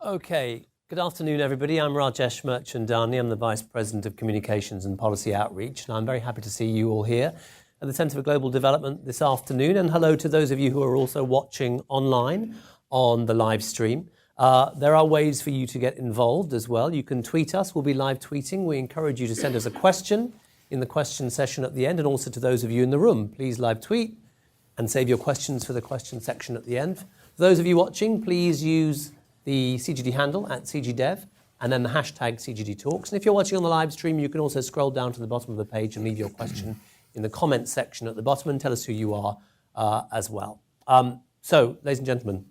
Okay, good afternoon, everybody. I'm Rajesh Merchandani. I'm the Vice President of Communications and Policy Outreach, and I'm very happy to see you all here at the Centre for Global Development this afternoon. And hello to those of you who are also watching online on the live stream. There are ways for you to get involved as well. You can tweet us. We'll be live tweeting. We encourage you to send us a question in the question session at the end, and also to those of you in the room, please live tweet and save your questions for the question section at the end. For those of you watching, please use the CGD handle at CGDev and then the hashtag CGD Talks. And if you're watching on the live stream, you can also scroll down to the bottom of the page and leave your question in the comments section at the bottom and tell us who you are as well. So, ladies and gentlemen,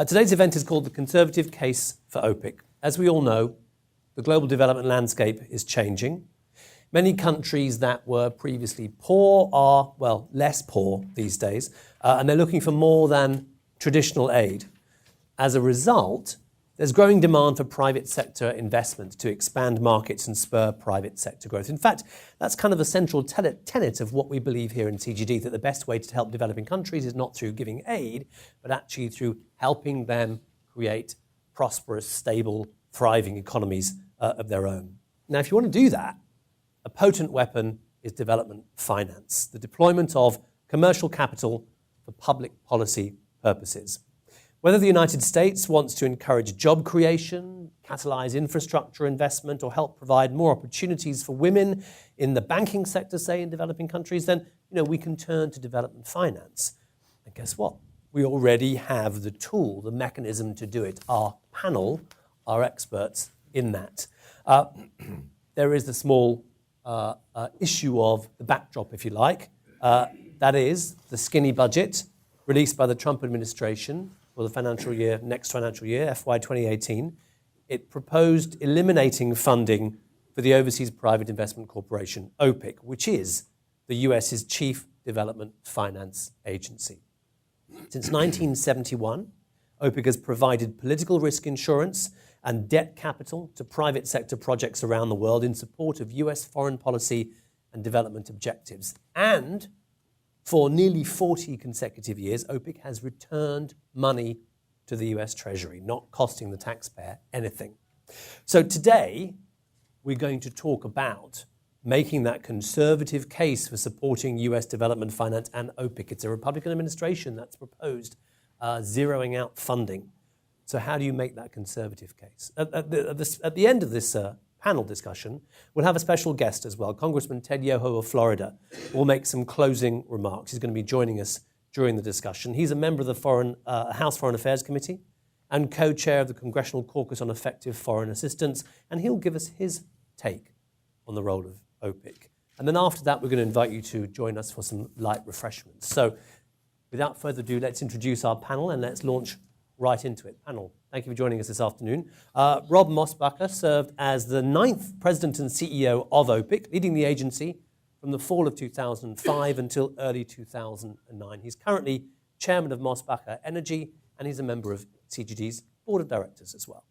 today's event is called The Conservative Case for OPIC. As we all know, the global development landscape is changing. Many countries that were previously poor are, well, less poor these days, and they're looking for more than traditional aid. As a result, there's growing demand for private sector investment to expand markets and spur private sector growth. In fact, that's kind of a central tenet of what we believe here in CGD, that the best way to help developing countries is not through giving aid, but actually through helping them create prosperous, stable, thriving economies of their own. Now, if you want to do that, a potent weapon is development finance, the deployment of commercial capital for public policy purposes. Whether the United States wants to encourage job creation, catalyze infrastructure investment, or help provide more opportunities for women in the banking sector, say, in developing countries, then we can turn to development finance. And guess what? We already have the tool, the mechanism to do it. Our panel are experts in that. There is the small issue of the backdrop, if you like. That is the skinny budget released by the Trump administration for the financial year, next financial year, FY 2018. It proposed eliminating funding for the Overseas Private Investment Corporation, OPIC, which is the US's chief development finance agency. Since 1971, OPIC has provided political risk insurance and debt capital to private sector projects around the world in support of US foreign policy and development objectives. And for nearly 40 consecutive years, OPIC has returned money to the US Treasury, not costing the taxpayer anything. So today, we're going to talk about making that conservative case for supporting US development finance and OPIC. It's a Republican administration that's proposed zeroing out funding. So how do you make that conservative case? At the end of this panel discussion, we'll have a special guest as well. Congressman Ted Yoho of Florida will make some closing remarks. He's going to be joining us during the discussion. He's a member of the House Foreign Affairs Committee and co-chair of the Congressional Caucus on Effective Foreign Assistance, and he'll give us his take on the role of OPIC. And then after that, we're going to invite you to join us for some light refreshments. So without further ado, let's introduce our panel and let's launch right into it. Panel, thank you for joining us this afternoon. Rob Mosbacher served as the 9th president and CEO of OPIC, leading the agency from the fall of 2005 until early 2009. He's currently chairman of Mosbacher Energy, and he's a member of CGD's board of directors as well.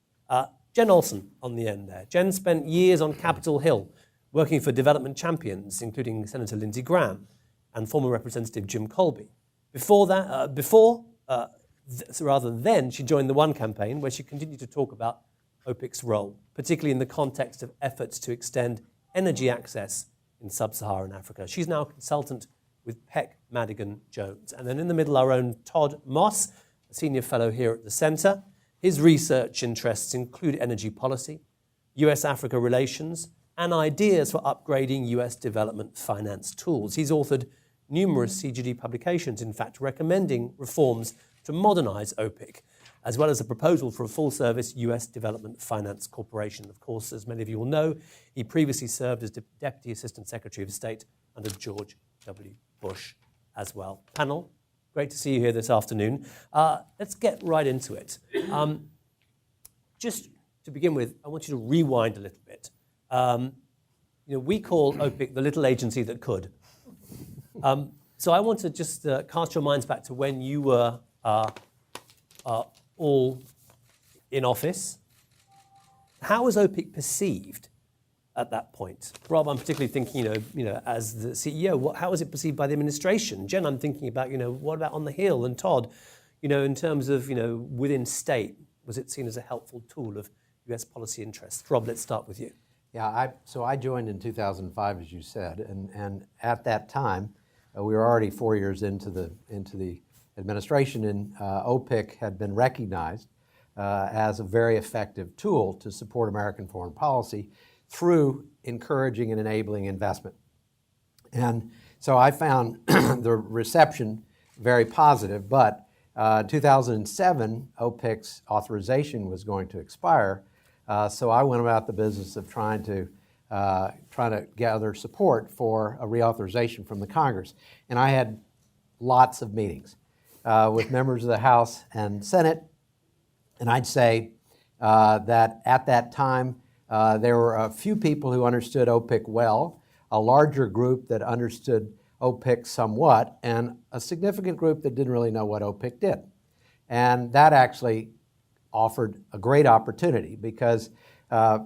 Jen Olson on the end there. Jen spent years on Capitol Hill working for development champions, including Senator Lindsey Graham and former Representative Jim Colby. Then she joined the One campaign, where she continued to talk about OPIC's role, particularly in the context of efforts to extend energy access in sub-Saharan Africa. She's now a consultant with Peck, Madigan, Jones. And then in the middle, our own Todd Moss, a senior fellow here at the Centre. His research interests include energy policy, US-Africa relations, and ideas for upgrading US development finance tools. He's authored numerous CGD publications, in fact, recommending reforms to modernize OPIC, as well as a proposal for a full-service US Development Finance Corporation. Of course, as many of you will know, he previously served as Deputy Assistant Secretary of State under George W. Bush as well. Panel, great to see you here this afternoon. Let's get right into it. Just to begin with, I want you to rewind a little bit. We call OPIC the little agency that could. So I want to just cast your minds back to when you were all in office. How was OPIC perceived at that point? Rob, I'm particularly thinking, as the CEO, how was it perceived by the administration? Jen, I'm thinking about, what about on the Hill? And Todd, in terms of, within state, Was it seen as a helpful tool of US policy interests? Rob, let's start with you. Yeah, so I joined in 2005, as you said, and at that time, we were already 4 years into the administration, and OPIC had been recognized as a very effective tool to support American foreign policy through encouraging and enabling investment. And so I found the reception very positive, but 2007, OPIC's authorization was going to expire, so I went about the business of trying to gather support for a reauthorization from the Congress. And I had lots of meetings with members of the House and Senate, and I'd say that at that time there were a few people who understood OPIC well, a larger group that understood OPIC somewhat, and a significant group that didn't really know what OPIC did. And that actually offered a great opportunity because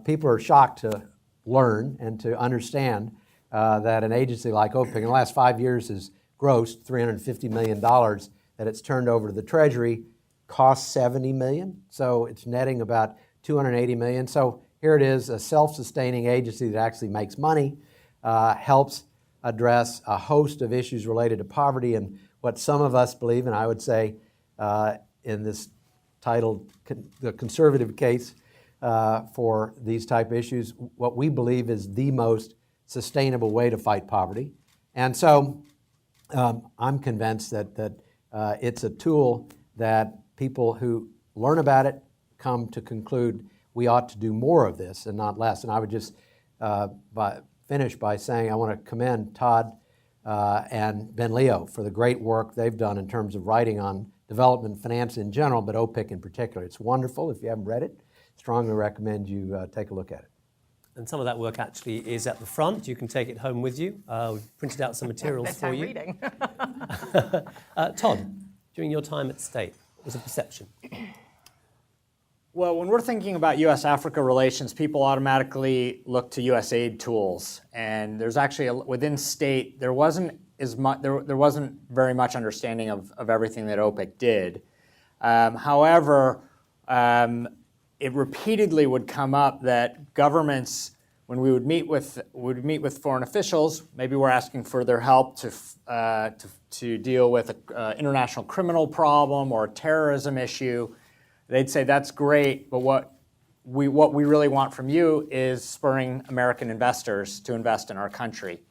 people are shocked to learn and to understand that an agency like OPIC in the last 5 years has grossed $350 million that it's turned over to the Treasury, cost $70 million, so it's netting about $280 million. So here it is, a self-sustaining agency that actually makes money, helps address a host of issues related to poverty and what some of us believe, and I would say in this titled the conservative case for these type of issues, what we believe is the most sustainable way to fight poverty. And so I'm convinced that it's a tool that people who learn about it come to conclude we ought to do more of this and not less. And I would just finish by saying I want to commend Todd and Ben Leo for the great work they've done in terms of writing on development finance in general, but OPIC in particular. It's wonderful. If you haven't read it, strongly recommend you take a look at it. And some of that work actually is at the front. You can take it home with you. We've printed out some materials for you. Reading. Todd, during your time at State, what was the perception? Well, when we're thinking about U.S.-Africa relations, people automatically look to U.S. aid tools, and there's actually within State there wasn't as much there wasn't very much understanding of everything that OPIC did. However, it repeatedly would come up that governments, when we would meet with foreign officials, maybe we're asking for their help to deal with an international criminal problem or a terrorism issue. They'd say, that's great, but what we really want from you is spurring American investors to invest in our country.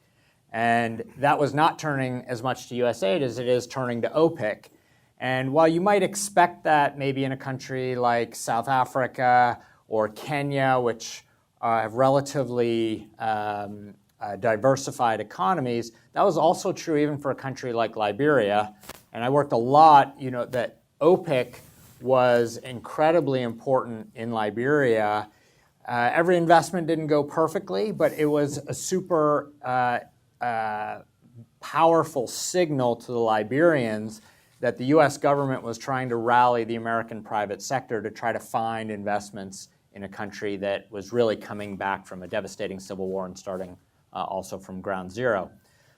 And that was not turning as much to U.S. aid as it is turning to OPIC. And while you might expect that maybe in a country like South Africa or Kenya, which have relatively diversified economies, that was also true even for a country like Liberia. And I worked a lot, that OPIC was incredibly important in Liberia. Every investment didn't go perfectly, but it was a super powerful signal to the Liberians that the U.S. government was trying to rally the American private sector to try to find investments in a country that was really coming back from a devastating civil war and starting also from ground zero.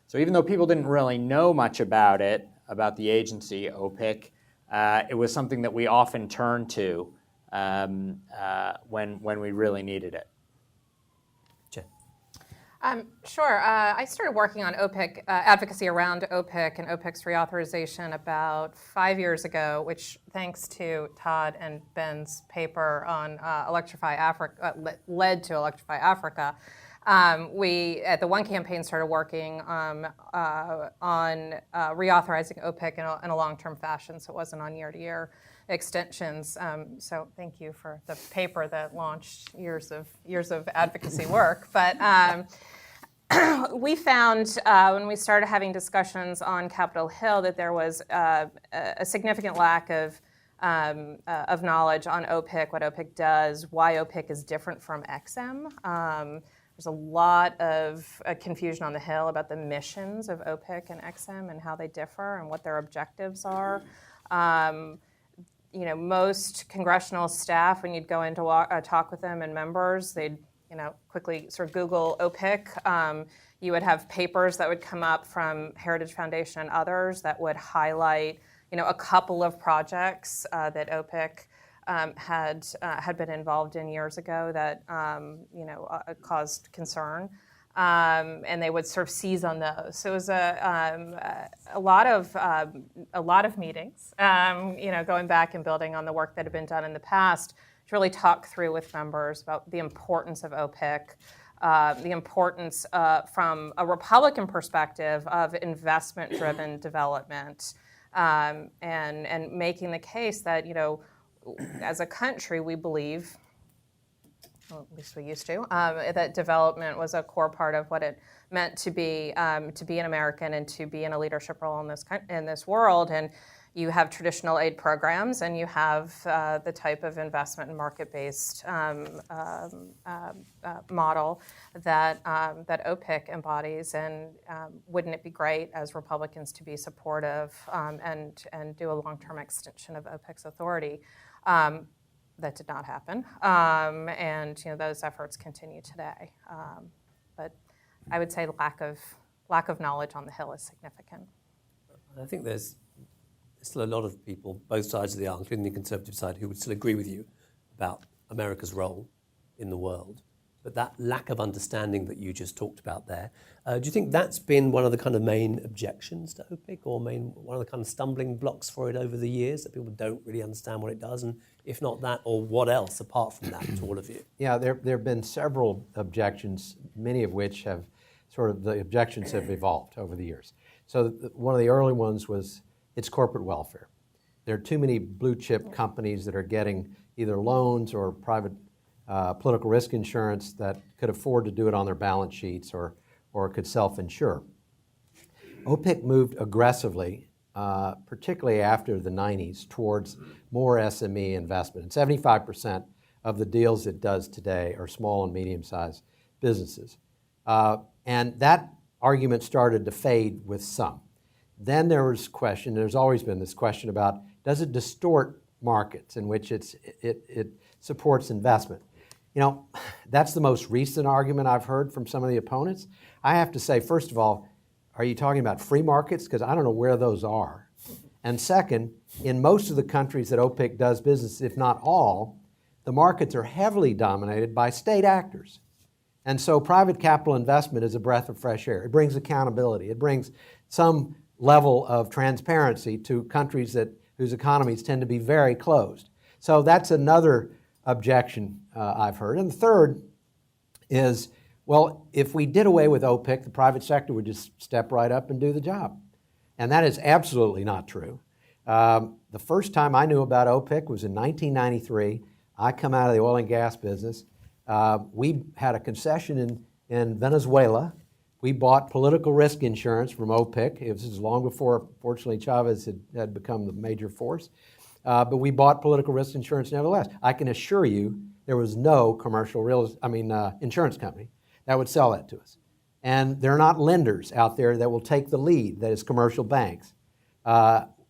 So even though people didn't really know much about it, about the agency, OPIC, it was something that we often turned to when we really needed it. Sure. I started working on OPIC, advocacy around OPIC and OPIC's reauthorization about 5 years ago, which thanks to Todd and Ben's paper on Electrify Africa, led to Electrify Africa. We, at the One campaign, started working on reauthorizing OPIC in a long-term fashion, so it wasn't on year-to-year extensions. So thank you for the paper that launched years of advocacy work. But we found when we started having discussions on Capitol Hill that there was a significant lack of knowledge on OPIC, what OPIC does, why OPIC is different from XM. There's a lot of confusion on the Hill about the missions of OPIC and XM and how they differ and what their objectives are. Most congressional staff, when you'd go in to talk with them and members, they'd quickly sort of Google OPIC. You would have papers that would come up from Heritage Foundation and others that would highlight, a couple of projects that OPIC had been involved in years ago that caused concern. And they would sort of seize on those. So it was a lot of meetings, going back and building on the work that had been done in the past to really talk through with members about the importance of OPIC, the importance from a Republican perspective of investment-driven development, and making the case that, as a country, we believe, well, at least we used to, that development was a core part of what it meant to be an American and to be in a leadership role in this world. And you have traditional aid programs, and you have the type of investment and market-based model that OPIC embodies. And wouldn't it be great as Republicans to be supportive and do a long-term extension of OPIC's authority? That did not happen, and those efforts continue today. But I would say lack of knowledge on the Hill is significant. I think there's still a lot of people, both sides of the aisle, including the Conservative side, who would still agree with you about America's role in the world. But that lack of understanding that you just talked about there, do you think that's been one of the kind of main objections to OPIC, or one of the kind of stumbling blocks for it over the years, that people don't really understand what it does? And if not that, or what else apart from that to all of you? Yeah, there have been several objections, many of which have the objections have evolved over the years. So one of the early ones was it's corporate welfare. There are too many blue chip companies that are getting either loans or private political risk insurance that could afford to do it on their balance sheets or could self-insure. OPIC moved aggressively, particularly after the 90s, towards more SME investment. And 75% of the deals it does today are small and medium-sized businesses. And that argument started to fade with some. Then there was question, there's always been this question about, does it distort markets in which it supports investment? That's the most recent argument I've heard from some of the opponents. I have to say, first of all, are you talking about free markets? Because I don't know where those are. And second, in most of the countries that OPIC does business, if not all, the markets are heavily dominated by state actors. And so private capital investment is a breath of fresh air. It brings accountability. It brings some level of transparency to countries whose economies tend to be very closed. So that's another objection I've heard. And the third is, well, if we did away with OPIC, the private sector would just step right up and do the job. And that is absolutely not true. The first time I knew about OPIC was in 1993. I come out of the oil and gas business. We had a concession in Venezuela. We bought political risk insurance from OPIC. It was long before, fortunately, Chavez had become the major force. But we bought political risk insurance nevertheless. I can assure you there was no insurance company that would sell that to us. And there are not lenders out there that will take the lead, that is commercial banks,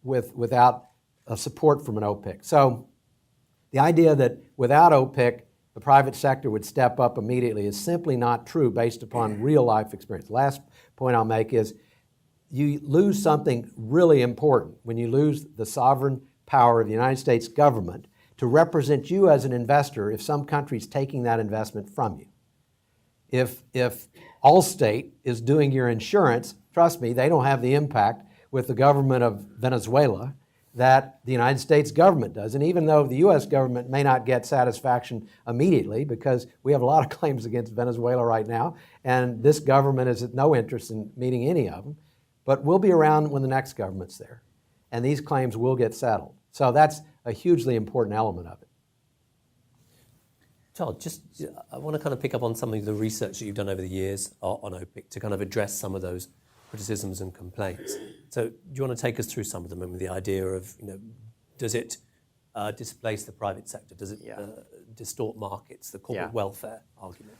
without a support from an OPIC. So the idea that without OPIC, the private sector would step up immediately is simply not true based upon real life experience. The last point I'll make is you lose something really important when you lose the sovereign power of the United States government to represent you as an investor if some country's taking that investment from you. If Allstate is doing your insurance, trust me, they don't have the impact with the government of Venezuela that the United States government does. And even though the U.S. government may not get satisfaction immediately, because we have a lot of claims against Venezuela right now, and this government is at no interest in meeting any of them, but we'll be around when the next government's there. And these claims will get settled. So that's a hugely important element of it. Charles, I want to kind of pick up on some of the research that you've done over the years on OPIC to kind of address some of those criticisms and complaints. So do you want to take us through some of them? I mean, the idea of, does it displace the private sector? Does it distort markets, the corporate welfare argument?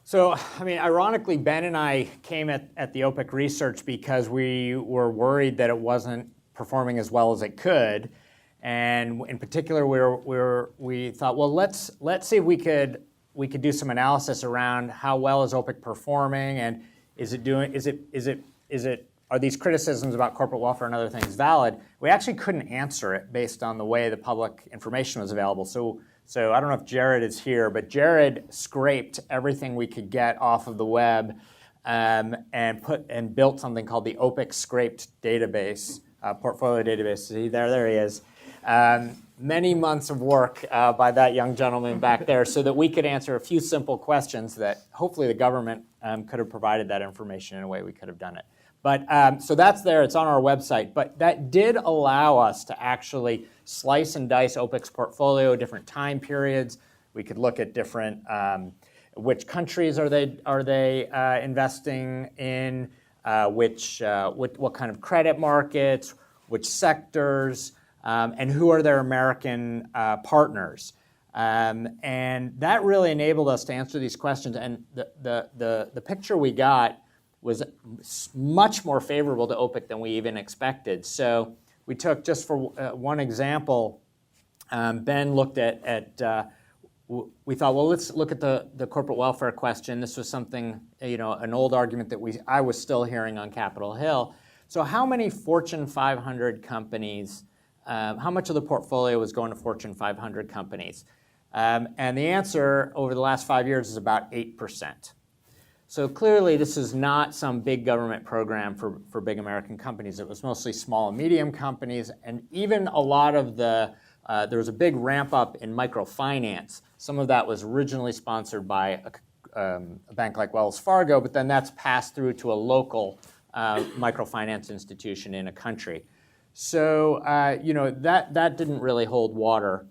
So, ironically, Ben and I came at the OPIC research because we were worried that it wasn't performing as well as it could. And in particular, we thought, well, let's see if we could do some analysis around how well is OPIC performing, and is it are these criticisms about corporate welfare and other things valid? We actually couldn't answer it based on the way the public information was available. So I don't know if Jared is here, but Jared scraped everything we could get off of the web and built something called the OPIC scraped database, portfolio database. See, there he is. Many months of work by that young gentleman back there so that we could answer a few simple questions that hopefully the government could have provided that information in a way we could have done it. But so that's there, it's on our website. But that did allow us to actually slice and dice OPIC's portfolio, different time periods. We could look at different, which countries are they investing in, what kind of credit markets, which sectors, and who are their American partners. And that really enabled us to answer these questions. And the picture we got was much more favorable to OPIC than we even expected. So we took, just for one example, Ben looked at we thought, well, let's look at the corporate welfare question. This was something, an old argument that I was still hearing on Capitol Hill. So how many Fortune 500 companies, how much of the portfolio was going to Fortune 500 companies? And the answer over the last 5 years is about 8%. So clearly this is not some big government program for big American companies. It was mostly small and medium companies, and even a lot of there was a big ramp up in microfinance. Some of that was originally sponsored by a bank like Wells Fargo, but then that's passed through to a local microfinance institution in a country. So that didn't really hold water.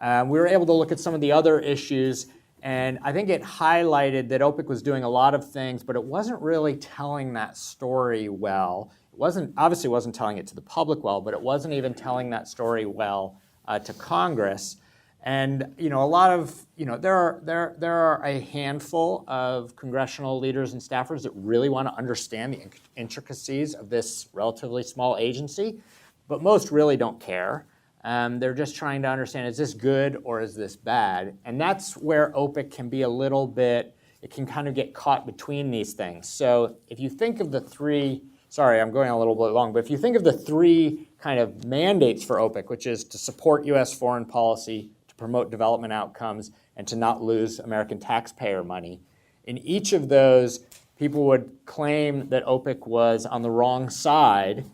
We were able to look at some of the other issues, and I think it highlighted that OPIC was doing a lot of things, but it wasn't really telling that story well. It obviously wasn't telling it to the public well, but it wasn't even telling that story well to Congress. And a lot of there are a handful of congressional leaders and staffers that really want to understand the intricacies of this relatively small agency, but most really don't care. They're just trying to understand, is this good or is this bad? And that's where OPIC can be a little bit, it can kind of get caught between these things. So if you think of the three, sorry, I'm going a little bit long, but if you think of the three kind of mandates for OPIC, which is to support U.S. foreign policy, to promote development outcomes, and to not lose American taxpayer money, in each of those, people would claim that OPIC was on the wrong side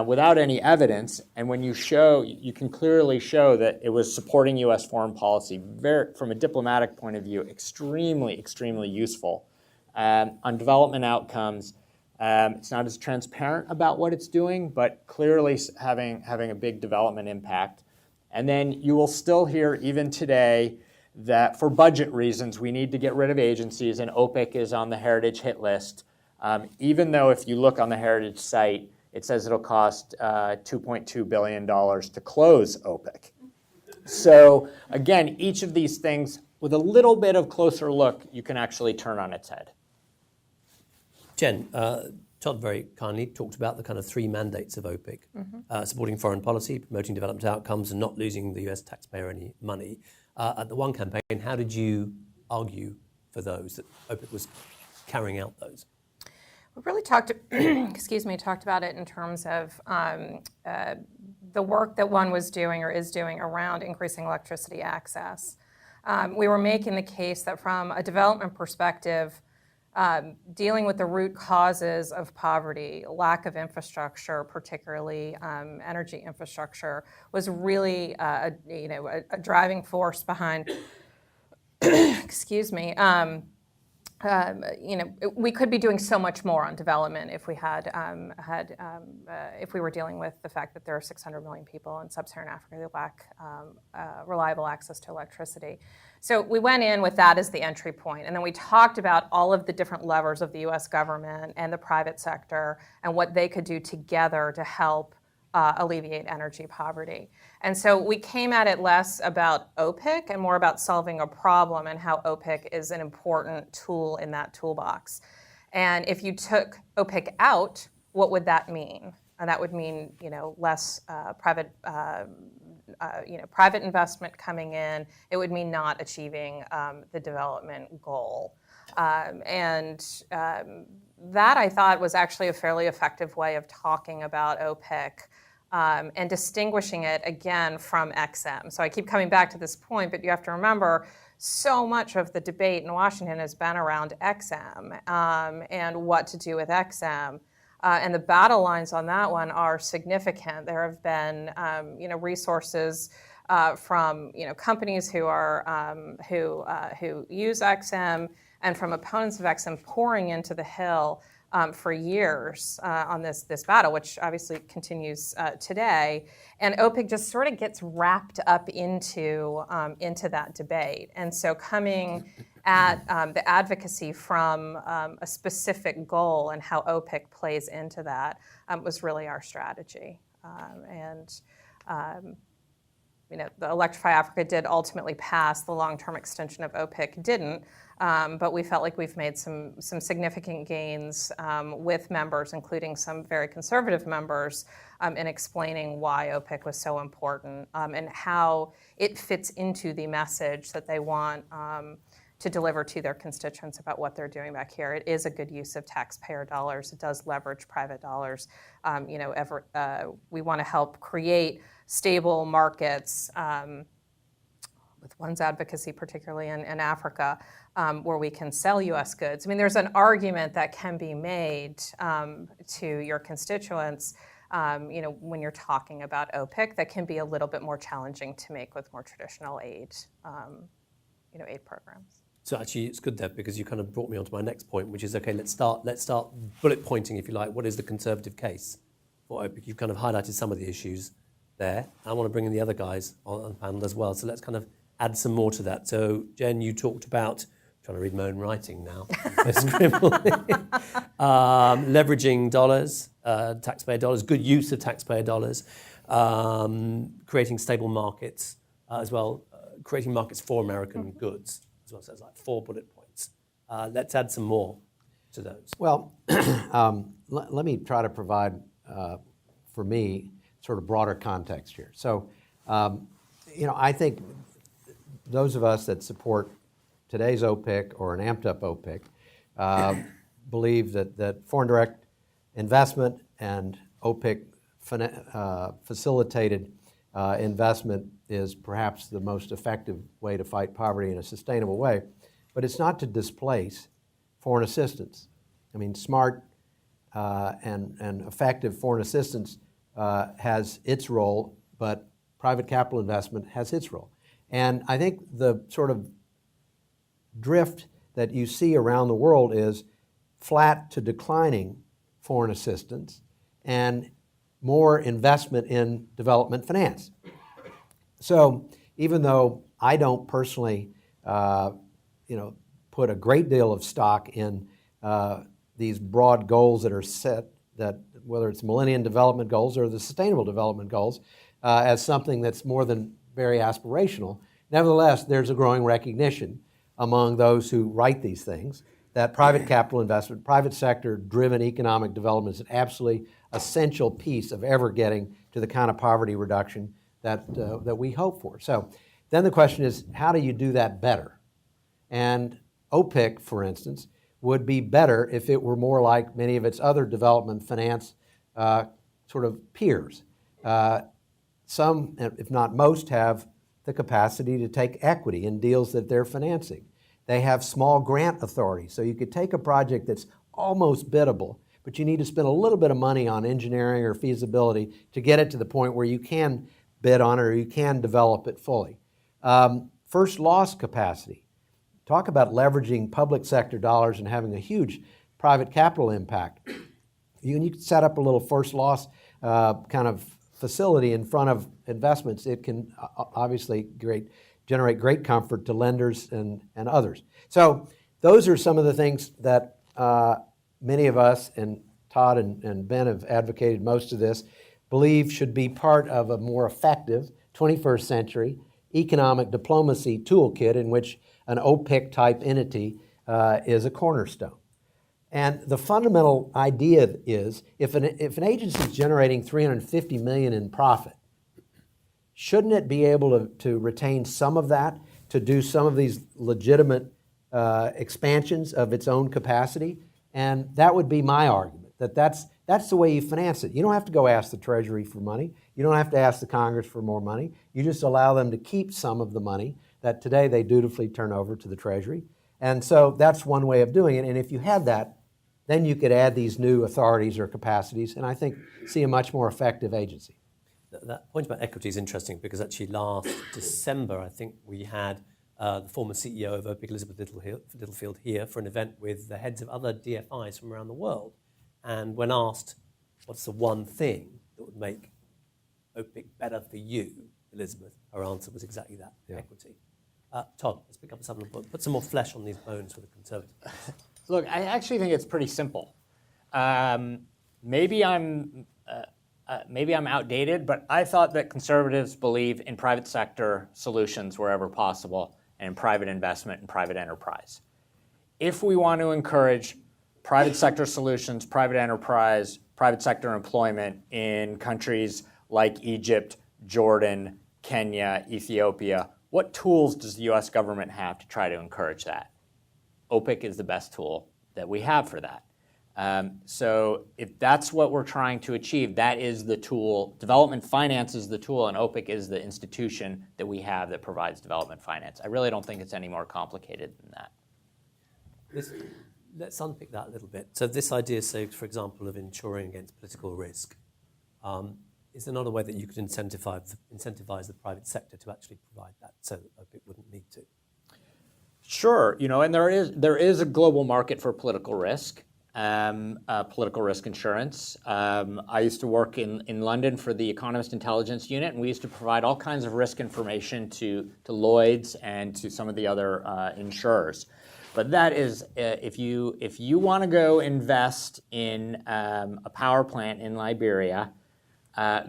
without any evidence, and when you can clearly show that it was supporting U.S. foreign policy, from a diplomatic point of view, extremely, extremely useful. On development outcomes, it's not as transparent about what it's doing, but clearly having a big development impact. And then you will still hear, even today, that for budget reasons, we need to get rid of agencies, and OPIC is on the Heritage hit list, even though if you look on the Heritage site, it says it'll cost $2.2 billion to close OPIC. So again, each of these things, with a little bit of closer look, you can actually turn on its head. Jen, Todd very kindly talked about the kind of three mandates of OPIC, supporting foreign policy, promoting development outcomes, and not losing the US taxpayer any money. At the One campaign, how did you argue for those, that OPIC was carrying out those? We really talked about it in terms of the work that one was doing or is doing around increasing electricity access. We were making the case that from a development perspective, dealing with the root causes of poverty, lack of infrastructure, particularly energy infrastructure, was really a driving force behind. We could be doing so much more on development if we if we were dealing with the fact that there are 600 million people in sub-Saharan Africa who lack reliable access to electricity. So we went in with that as the entry point, and then we talked about all of the different levers of the U.S. government and the private sector and what they could do together to help alleviate energy poverty. And so we came at it less about OPIC and more about solving a problem and how OPIC is an important tool in that toolbox. And if you took OPIC out, what would that mean? And that would mean, less private investment coming in. It would mean not achieving the development goal. that I thought was actually a fairly effective way of talking about OPIC and distinguishing it again from XM. So I keep coming back to this point, but you have to remember so much of the debate in Washington has been around XM and what to do with XM. And the battle lines on that one are significant. There have been, resources from companies who are who use XM and from opponents of XM pouring into the Hill for years on this battle, which obviously continues today. And OPIC just sort of gets wrapped up into that debate. And so coming at the advocacy from a specific goal and how OPIC plays into that was really our strategy. The Electrify Africa did ultimately pass. The long-term extension of OPIC didn't. But we felt like we've made some significant gains with members, including some very conservative members, in explaining why OPIC was so important and how it fits into the message that they want to deliver to their constituents about what they're doing back here. It is a good use of taxpayer dollars. It does leverage private dollars. We want to help create stable markets with one's advocacy, particularly in Africa, where we can sell U.S. goods. I mean, there's an argument that can be made to your constituents, when you're talking about OPIC, that can be a little bit more challenging to make with more traditional aid programs. So actually, it's good there because you kind of brought me on to my next point, which is, okay, let's start bullet pointing, if you like. What is the conservative case for OPIC? You've kind of highlighted some of the issues there. I want to bring in the other guys on the panel as well. So let's kind of add some more to that. So Jen, you talked about, I'm trying to read my own writing now, leveraging dollars, taxpayer dollars, good use of taxpayer dollars, creating stable markets as well, creating markets for American goods as well. So it's like 4 bullet points. Let's add some more to those. Well, let me try to provide, for me, sort of broader context here. So, I think those of us that support today's OPIC or an amped-up OPIC believe that foreign direct investment and OPIC facilitated investment is perhaps the most effective way to fight poverty in a sustainable way. But it's not to displace foreign assistance. I mean, smart and effective foreign assistance has its role, but private capital investment has its role. And I think the sort of drift that you see around the world is flat to declining foreign assistance and more investment in development finance. So even though I don't personally, put a great deal of stock in these broad goals that are set, that whether it's Millennium Development Goals or the Sustainable Development Goals, as something that's more than very aspirational, nevertheless, there's a growing recognition among those who write these things that private capital investment, private sector-driven economic development is an absolutely essential piece of ever getting to the kind of poverty reduction that we hope for. So then the question is, how do you do that better? And OPIC, for instance, would be better if it were more like many of its other development finance sort of peers. Some, if not most, have the capacity to take equity in deals that they're financing. They have small grant authority, so you could take a project that's almost biddable, but you need to spend a little bit of money on engineering or feasibility to get it to the point where you can bid on it or you can develop it fully. First loss capacity. Talk about leveraging public sector dollars and having a huge private capital impact. You can set up a little first loss kind of facility in front of investments. It can obviously generate great comfort to lenders and others. So those are some of the things that many of us, and Todd and Ben have advocated most of this, believe should be part of a more effective 21st century economic diplomacy toolkit in which an OPIC-type entity is a cornerstone. And the fundamental idea is, if an agency is generating $350 million in profit, shouldn't it be able to retain some of that to do some of these legitimate expansions of its own capacity? And that would be my argument, that's the way you finance it. You don't have to go ask the Treasury for money. You don't have to ask the Congress for more money. You just allow them to keep some of the money that today they dutifully turn over to the Treasury. And so that's one way of doing it. And if you had that, then you could add these new authorities or capacities and I think see a much more effective agency. That point about equity is interesting because actually last December, I think we had the former CEO of OPIC, Elizabeth Littlefield, here for an event with the heads of other DFIs from around the world. And when asked, what's the one thing that would make OPIC better for you, Elizabeth, her answer was exactly that, equity. Todd, let's pick up something, put some more flesh on these bones for the Conservatives. Look, I actually think it's pretty simple. Maybe I'm outdated, but I thought that Conservatives believe in private sector solutions wherever possible and in private investment and private enterprise. If we want to encourage private sector solutions, private enterprise, private sector employment in countries like Egypt, Jordan, Kenya, Ethiopia, what tools does the US government have to try to encourage that? OPIC is the best tool that we have for that. So if that's what we're trying to achieve, that is the tool. Development finance is the tool, and OPIC is the institution that we have that provides development finance. I really don't think it's any more complicated than that. Let's unpick that a little bit. So this idea, say, for example, of insuring against political risk, is there not a way that you could incentivize the private sector to actually provide that so that OPIC wouldn't need to? Sure, and there is a global market for political risk insurance. I used to work in London for the Economist Intelligence Unit, and we used to provide all kinds of risk information to Lloyd's and to some of the other insurers. But that is, if you want to go invest in a power plant in Liberia,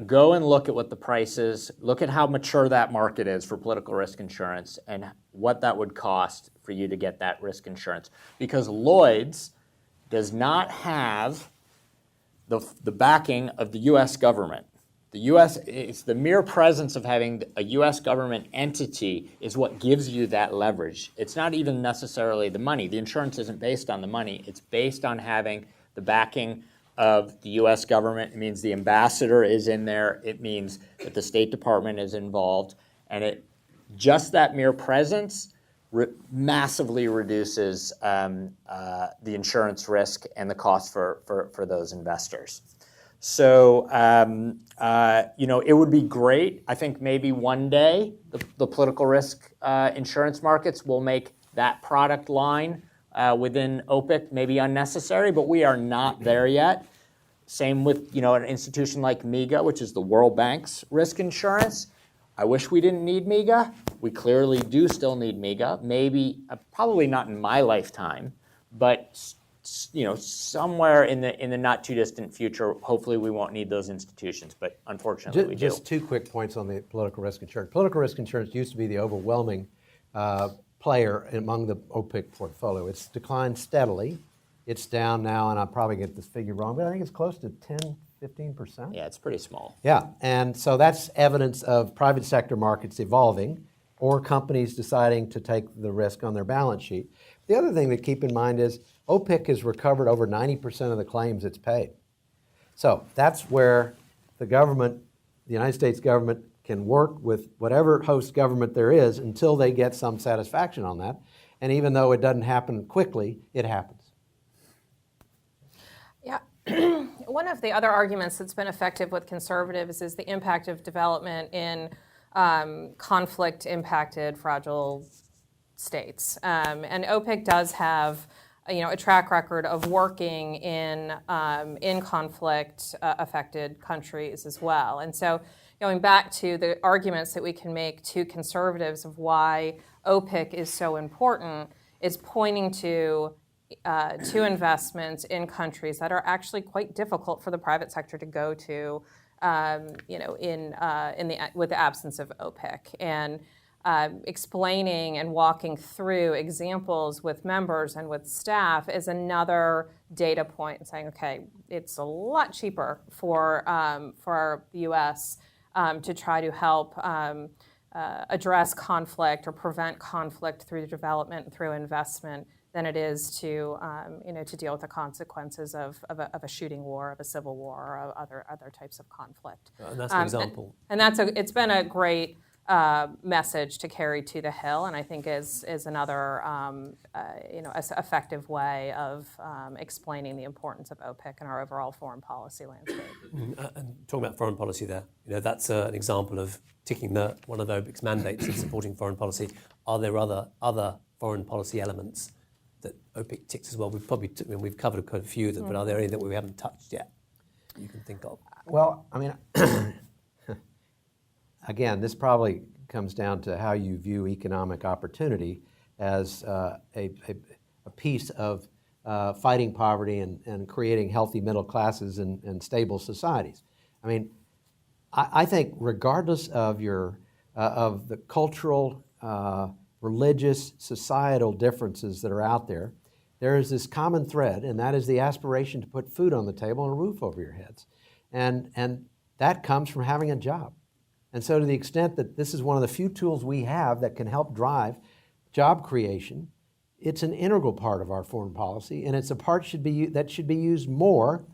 go and look at what the price is, look at how mature that market is for political risk insurance and what that would cost for you to get that risk insurance. Because Lloyd's does not have the backing of the U.S. government. It's the mere presence of having a U.S. government entity is what gives you that leverage. It's not even necessarily the money. The insurance isn't based on the money. It's based on having the backing of the U.S. government. It means the ambassador is in there. It means that the State Department is involved. And just that mere presence massively reduces the insurance risk and the cost for those investors. So, it would be great. I think maybe one day the political risk insurance markets will make that product line within OPIC maybe unnecessary, but we are not there yet. Same with an institution like MIGA, which is the World Bank's risk insurance. I wish we didn't need MIGA. We clearly do still need MIGA. Maybe, probably not in my lifetime, but somewhere in the not too distant future, hopefully we won't need those institutions. But unfortunately, we do. Just 2 quick points on the political risk insurance. Political risk insurance used to be the overwhelming player among the OPIC portfolio. It's declined steadily. It's down now, and I'll probably get this figure wrong, but I think it's close to 10-15%. Yeah, it's pretty small. Yeah, and so that's evidence of private sector markets evolving or companies deciding to take the risk on their balance sheet. The other thing to keep in mind is OPIC has recovered over 90% of the claims it's paid. So that's where the government, the United States government, can work with whatever host government there is until they get some satisfaction on that. And even though it doesn't happen quickly, it happens. Yeah. One of the other arguments that's been effective with conservatives is the impact of development in conflict-impacted, fragile states. And OPIC does have a track record of working in conflict-affected countries as well. And so going back to the arguments that we can make to conservatives of why OPIC is so important is pointing to investments in countries that are actually quite difficult for the private sector to go to, with the absence of OPIC, and explaining and walking through examples with members and with staff is another data point, saying, okay, it's a lot cheaper for the U.S. To try to help address conflict or prevent conflict through development and through investment than it is to to deal with the consequences of a shooting war, of a civil war, or other types of conflict. And that's an example. And it's been a great message to carry to the Hill, and I think is another effective way of explaining the importance of OPIC in our overall foreign policy landscape. And talking about foreign policy there, that's an example of ticking one of OPIC's mandates in supporting foreign policy. Are there other foreign policy elements that OPIC ticks as well? We've covered quite a few of them, but are there any that we haven't touched yet that you can think of? Well, I mean, again, this probably comes down to how you view economic opportunity as a piece of fighting poverty and creating healthy middle classes and stable societies. I mean, I think regardless of of the cultural, religious, societal differences that are out there, there is this common thread, and that is the aspiration to put food on the table and a roof over your heads. And that comes from having a job. And so to the extent that this is one of the few tools we have that can help drive job creation, it's an integral part of our foreign policy, and it's a part that should be used more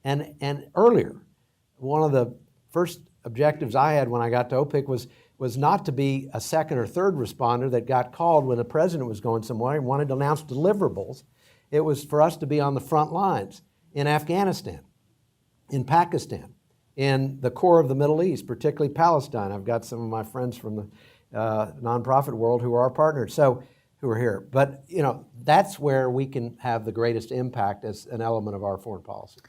and earlier. One of the first objectives I had when I got to OPIC was not to be a second or third responder that got called when the president was going somewhere and wanted to announce deliverables. It was for us to be on the front lines in Afghanistan, in Pakistan, in the core of the Middle East, particularly Palestine. I've got some of my friends from the nonprofit world who are our partners, who are here. But that's where we can have the greatest impact as an element of our foreign policy.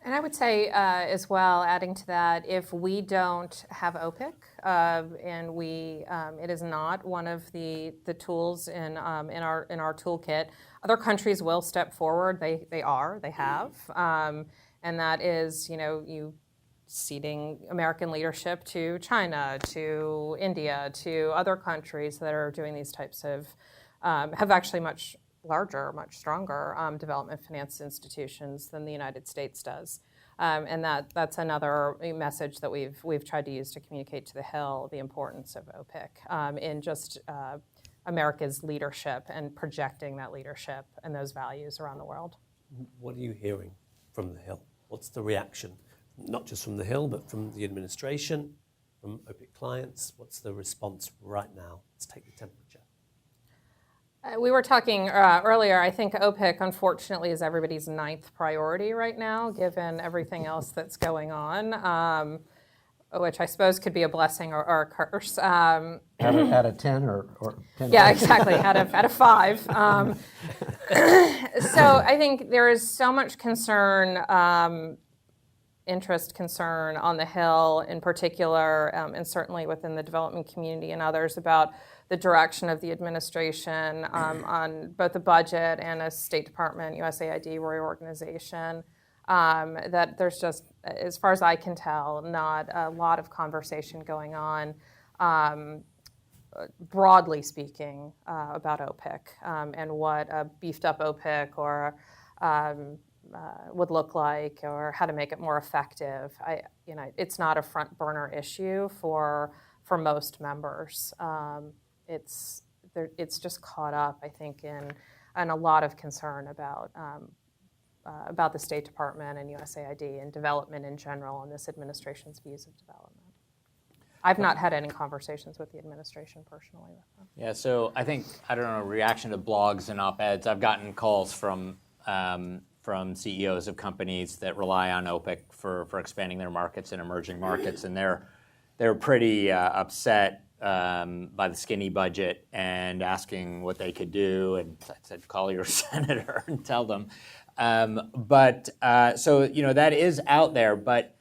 And I would say as well, adding to that, if we don't have OPIC, and it is not one of the tools in our toolkit, other countries will step forward. They have, and that is you ceding American leadership to China, to India, to other countries that are doing these types of have actually much larger, much stronger development finance institutions than the United States does. And that's another message that we've tried to use to communicate to the Hill the importance of OPIC in just America's leadership and projecting that leadership and those values around the world. What are you hearing from the Hill? What's the reaction? Not just from the Hill, but from the administration, from OPIC clients. What's the response right now? Let's take the temperature. We were talking earlier, I think OPIC, unfortunately, is everybody's 9th priority right now, given everything else that's going on, which I suppose could be a blessing or a curse. Out of 10 or 10? Yeah, exactly, out of 5. So I think there is so much concern, concern on the Hill in particular, and certainly within the development community and others about the direction of the administration on both the budget and a State Department, USAID reorganization, that there's just, as far as I can tell, not a lot of conversation going on, broadly speaking, about OPIC and what a beefed up OPIC or would look like, or how to make it more effective. It's not a front burner issue for most members. It's just caught up, I think, in a lot of concern about the State Department and USAID and development in general and this administration's views of development. I've not had any conversations with the administration personally with them. Yeah, so I think, reaction to blogs and op-eds. I've gotten calls from CEOs of companies that rely on OPIC for expanding their markets in emerging markets, and they're pretty upset by the skinny budget and asking what they could do. And I said, call your senator and tell them. So that is out there, but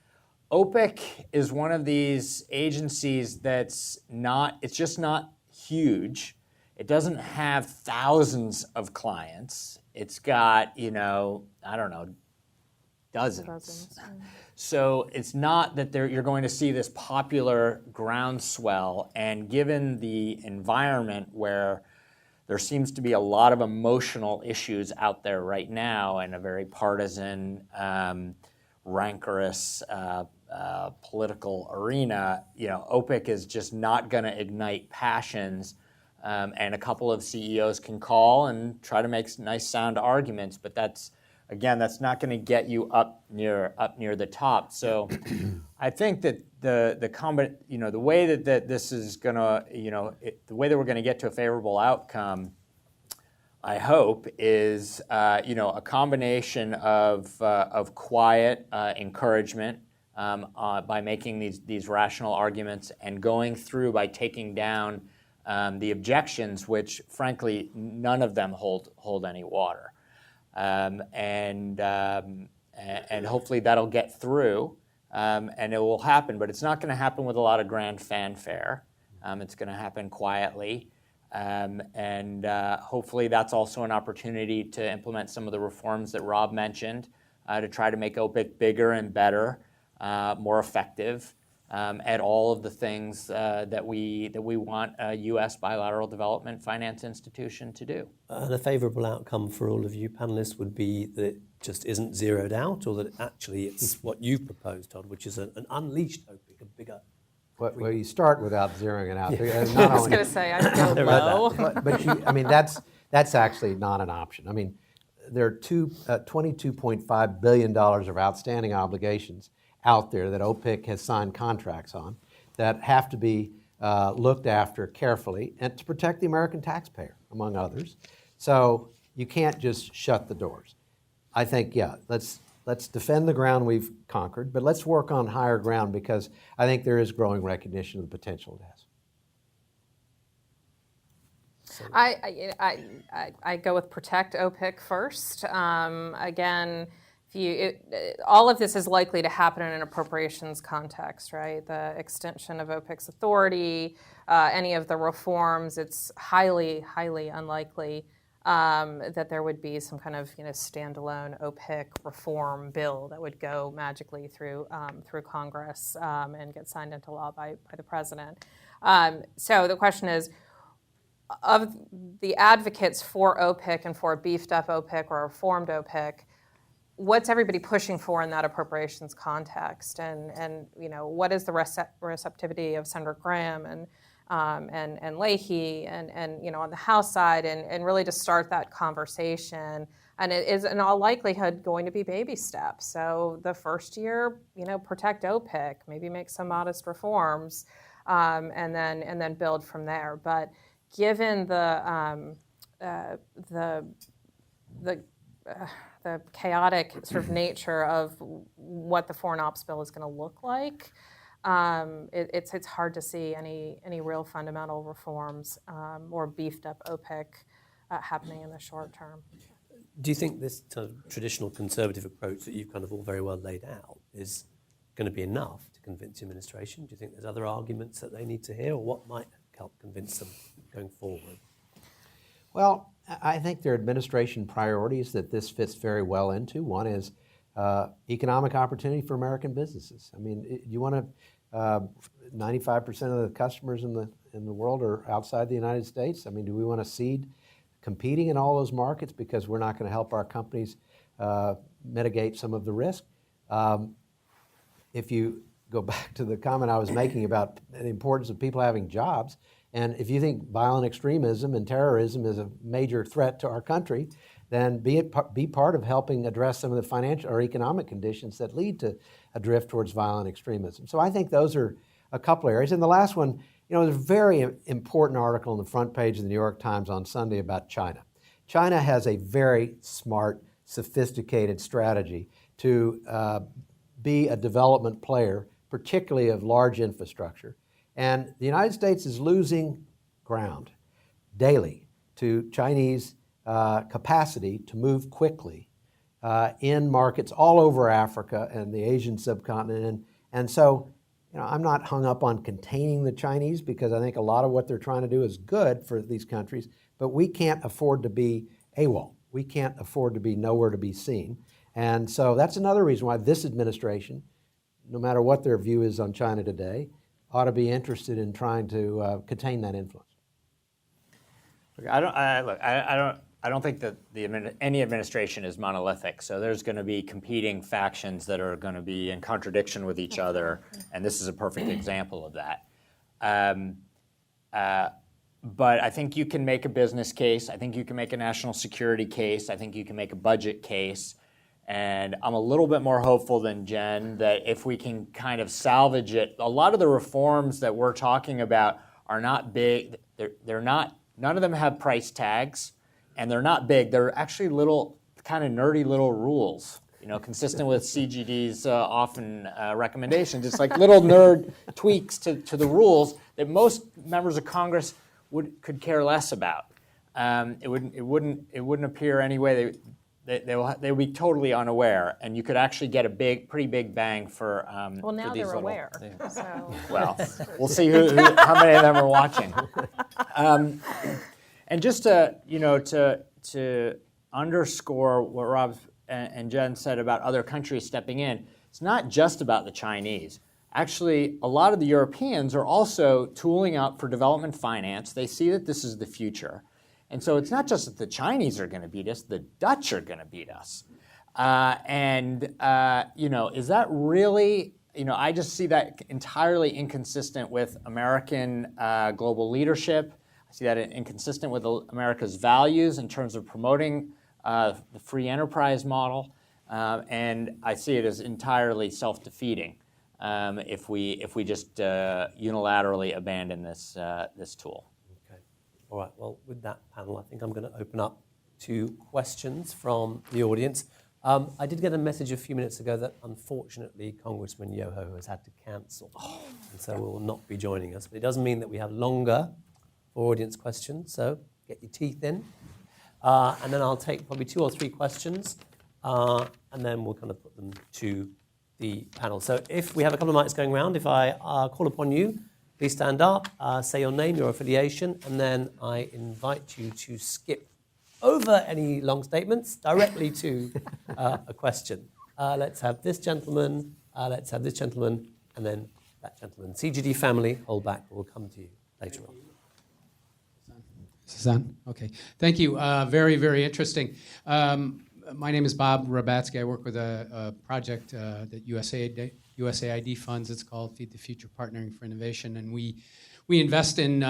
OPIC is one of these agencies that's it's just not huge. It doesn't have thousands of clients. It's got, dozens. So it's not that you're going to see this popular groundswell, and given the environment where there seems to be a lot of emotional issues out there right now and a very partisan, rancorous political arena, OPIC is just not going to ignite passions and a couple of CEOs can call and try to make nice sound arguments, but that's not going to get you up near the top. So I think that the way that this is going to, the way that we're going to get to a favorable outcome, I hope, is a combination of quiet encouragement by making these rational arguments and going through by taking down the objections, which frankly none of them hold any water, and hopefully that'll get through, and it will happen. But it's not going to happen with a lot of grand fanfare. It's going to happen quietly. And hopefully that's also an opportunity to implement some of the reforms that Rob mentioned to try to make OPIC bigger and better, more effective at all of the things that we want a U.S. bilateral development finance institution to do. And a favourable outcome for all of you panellists would be that it just isn't zeroed out, or that actually it's what you've proposed, Todd, which is an unleashed OPIC, a bigger. Well, you start without zeroing it out. I was going to say, I feel low. But that's actually not an option. I mean, there are $22.5 billion of outstanding obligations out there that OPIC has signed contracts on that have to be looked after carefully and to protect the American taxpayer, among others. So you can't just shut the doors. I think, let's defend the ground we've conquered, but let's work on higher ground, because I think there is growing recognition of the potential it has. I go with protect OPIC first. Again, all of this is likely to happen in an appropriations context, right? The extension of OPIC's authority, any of the reforms, it's highly, highly unlikely that there would be some kind of standalone OPIC reform bill that would go magically through Congress and get signed into law by the president. So the question is, of the advocates for OPIC and for a beefed up OPIC or a reformed OPIC, what's everybody pushing for in that appropriations context? And what is the receptivity of Senator Graham and Leahy and on the House side, and really to start that conversation. And it is in all likelihood going to be baby steps. So the first year, protect OPIC, maybe make some modest reforms, and then build from there. But given the chaotic sort of nature of what the foreign ops bill is going to look like, it's hard to see any real fundamental reforms or beefed up OPIC happening in the short term. Do you think this kind of traditional conservative approach that you've kind of all very well laid out is going to be enough to convince the administration? Do you think there's other arguments that they need to hear, or what might help convince them going forward? Well, I think there are administration priorities that this fits very well into. One is economic opportunity for American businesses. I mean, you want to 95% of the customers in the world are outside the United States. I mean, do we want to cede competing in all those markets because we're not going to help our companies mitigate some of the risk? If you go back to the comment I was making about the importance of people having jobs, and if you think violent extremism and terrorism is a major threat to our country, then be part of helping address some of the financial or economic conditions that lead to a drift towards violent extremism. So I think those are a couple areas. And the last one, there's a very important article on the front page of the New York Times on Sunday about China. China has a very smart, sophisticated strategy to be a development player, particularly of large infrastructure. And the United States is losing ground daily to Chinese capacity to move quickly in markets all over Africa and the Asian subcontinent. And so, I'm not hung up on containing the Chinese, because I think a lot of what they're trying to do is good for these countries, but we can't afford to be AWOL. We can't afford to be nowhere to be seen. And so that's another reason why this administration, no matter what their view is on China today, ought to be interested in trying to contain that influence. I don't think that any administration is monolithic. So there's going to be competing factions that are going to be in contradiction with each other, and this is a perfect example of that. But I think you can make a business case. I think you can make a national security case. I think you can make a budget case. And I'm a little bit more hopeful than Jen that if we can kind of salvage it, a lot of the reforms that we're talking about are not big. They're not, none of them have price tags, and they're not big. They're actually little, kind of nerdy little rules, consistent with CGD's often recommendations. It's like little nerd tweaks to the rules that most members of Congress could care less about. It wouldn't appear anyway. They would be totally unaware, and you could actually get a pretty big bang for. Well, now for these they're little, aware. So. Well, we'll see how many of them are watching. And just to underscore what Rob and Jen said about other countries stepping in, it's not just about the Chinese. Actually, a lot of the Europeans are also tooling up for development finance. They see that this is the future. And so it's not just that the Chinese are going to beat us, the Dutch are going to beat us. Is that really, I just see that entirely inconsistent with American global leadership. I see that inconsistent with America's values in terms of promoting the free enterprise model. And I see it as entirely self-defeating if we just unilaterally abandon this tool. All right, well, with that panel, I think I'm going to open up to questions from the audience. I did get a message a few minutes ago that, unfortunately, Congressman Yoho has had to cancel, and so will not be joining us. But it doesn't mean that we have longer for audience questions, so get your teeth in. And then I'll take probably 2 or 3 questions, and then we'll kind of put them to the panel. So if we have a couple of mics going around, if I call upon you, please stand up, say your name, your affiliation, and then I invite you to skip over any long statements directly to a question. Let's have this gentleman, let's have this gentleman, and then that gentleman. CGD family, hold back, we'll come to you later on. Is this on? Okay. Thank you. Very, very interesting. My name is Bob Rabatsky. I work with a project that USAID funds. It's called Feed the Future Partnering for Innovation, and we invest in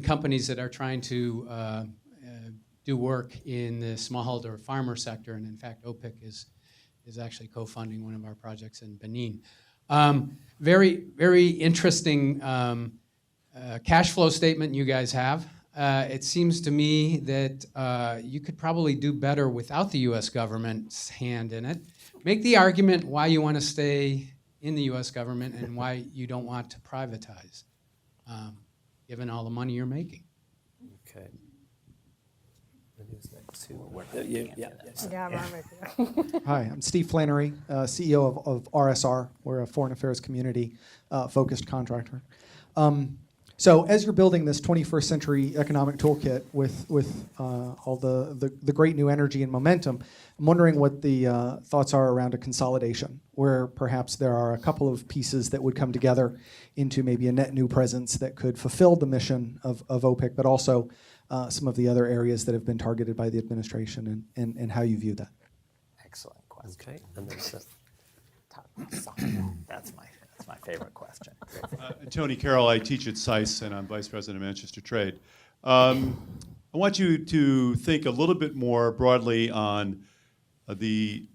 companies that are trying to do work in the smallholder farmer sector, and in fact, OPIC is actually co-funding one of our projects in Benin. Very, very interesting cash flow statement you guys have. It seems to me that you could probably do better without the U.S. government's hand in it. Make the argument why you want to stay in the U.S. government and why you don't want to privatize, given all the money you're making. Okay. Hi, I'm Steve Flannery, CEO of RSR. We're a foreign affairs community focused contractor. So as you're building this 21st century economic toolkit with all the great new energy and momentum, I'm wondering what the thoughts are around a consolidation, where perhaps there are a couple of pieces that would come together into maybe a net new presence that could fulfill the mission of OPIC, but also some of the other areas that have been targeted by the administration and how you view that. Excellent question. Okay, and then That's my favorite question. Tony Carroll, I teach at SAIS, and I'm Vice President of Manchester Trade. I want you to think a little bit more broadly on the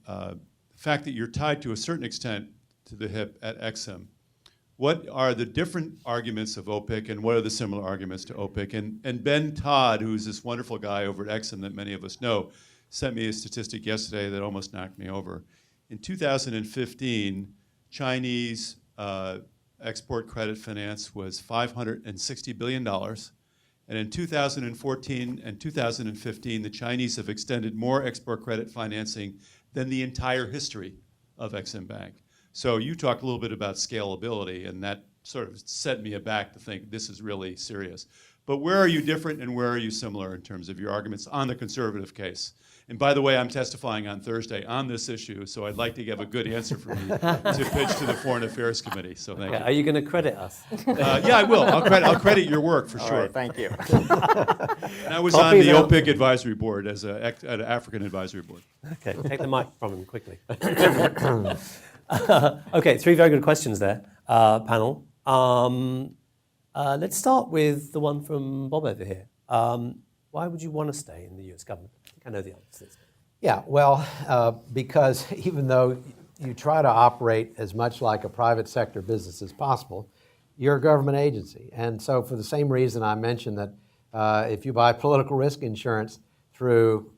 fact that you're tied to a certain extent to the hip at Exim. What are the different arguments of OPIC, and what are the similar arguments to OPIC? And Ben Todd, who's this wonderful guy over at Exim that many of us know, sent me a statistic yesterday that almost knocked me over. In 2015, Chinese export credit finance was $560 billion. And in 2014 and 2015, the Chinese have extended more export credit financing than the entire history of Exim Bank. So you talked a little bit about scalability, and that sort of set me aback to think this is really serious. But where are you different and where are you similar in terms of your arguments on the conservative case? And by the way, I'm testifying on Thursday on this issue, so I'd like to give a good answer for me to pitch to the Foreign Affairs Committee. So thank you. are you going to credit us? Yeah, I will. I'll credit your work for sure. All right, thank you. And I was on the OPIC advisory board as an African advisory board. Okay, take the mic from him quickly. Okay, 3 very good questions there, panel. Let's start with the one from Bob over here. Why would you want to stay in the US government? I think I know the answer to this. Yeah, well, because even though you try to operate as much like a private sector business as possible, you're a government agency. And so for the same reason I mentioned that if you buy political risk insurance through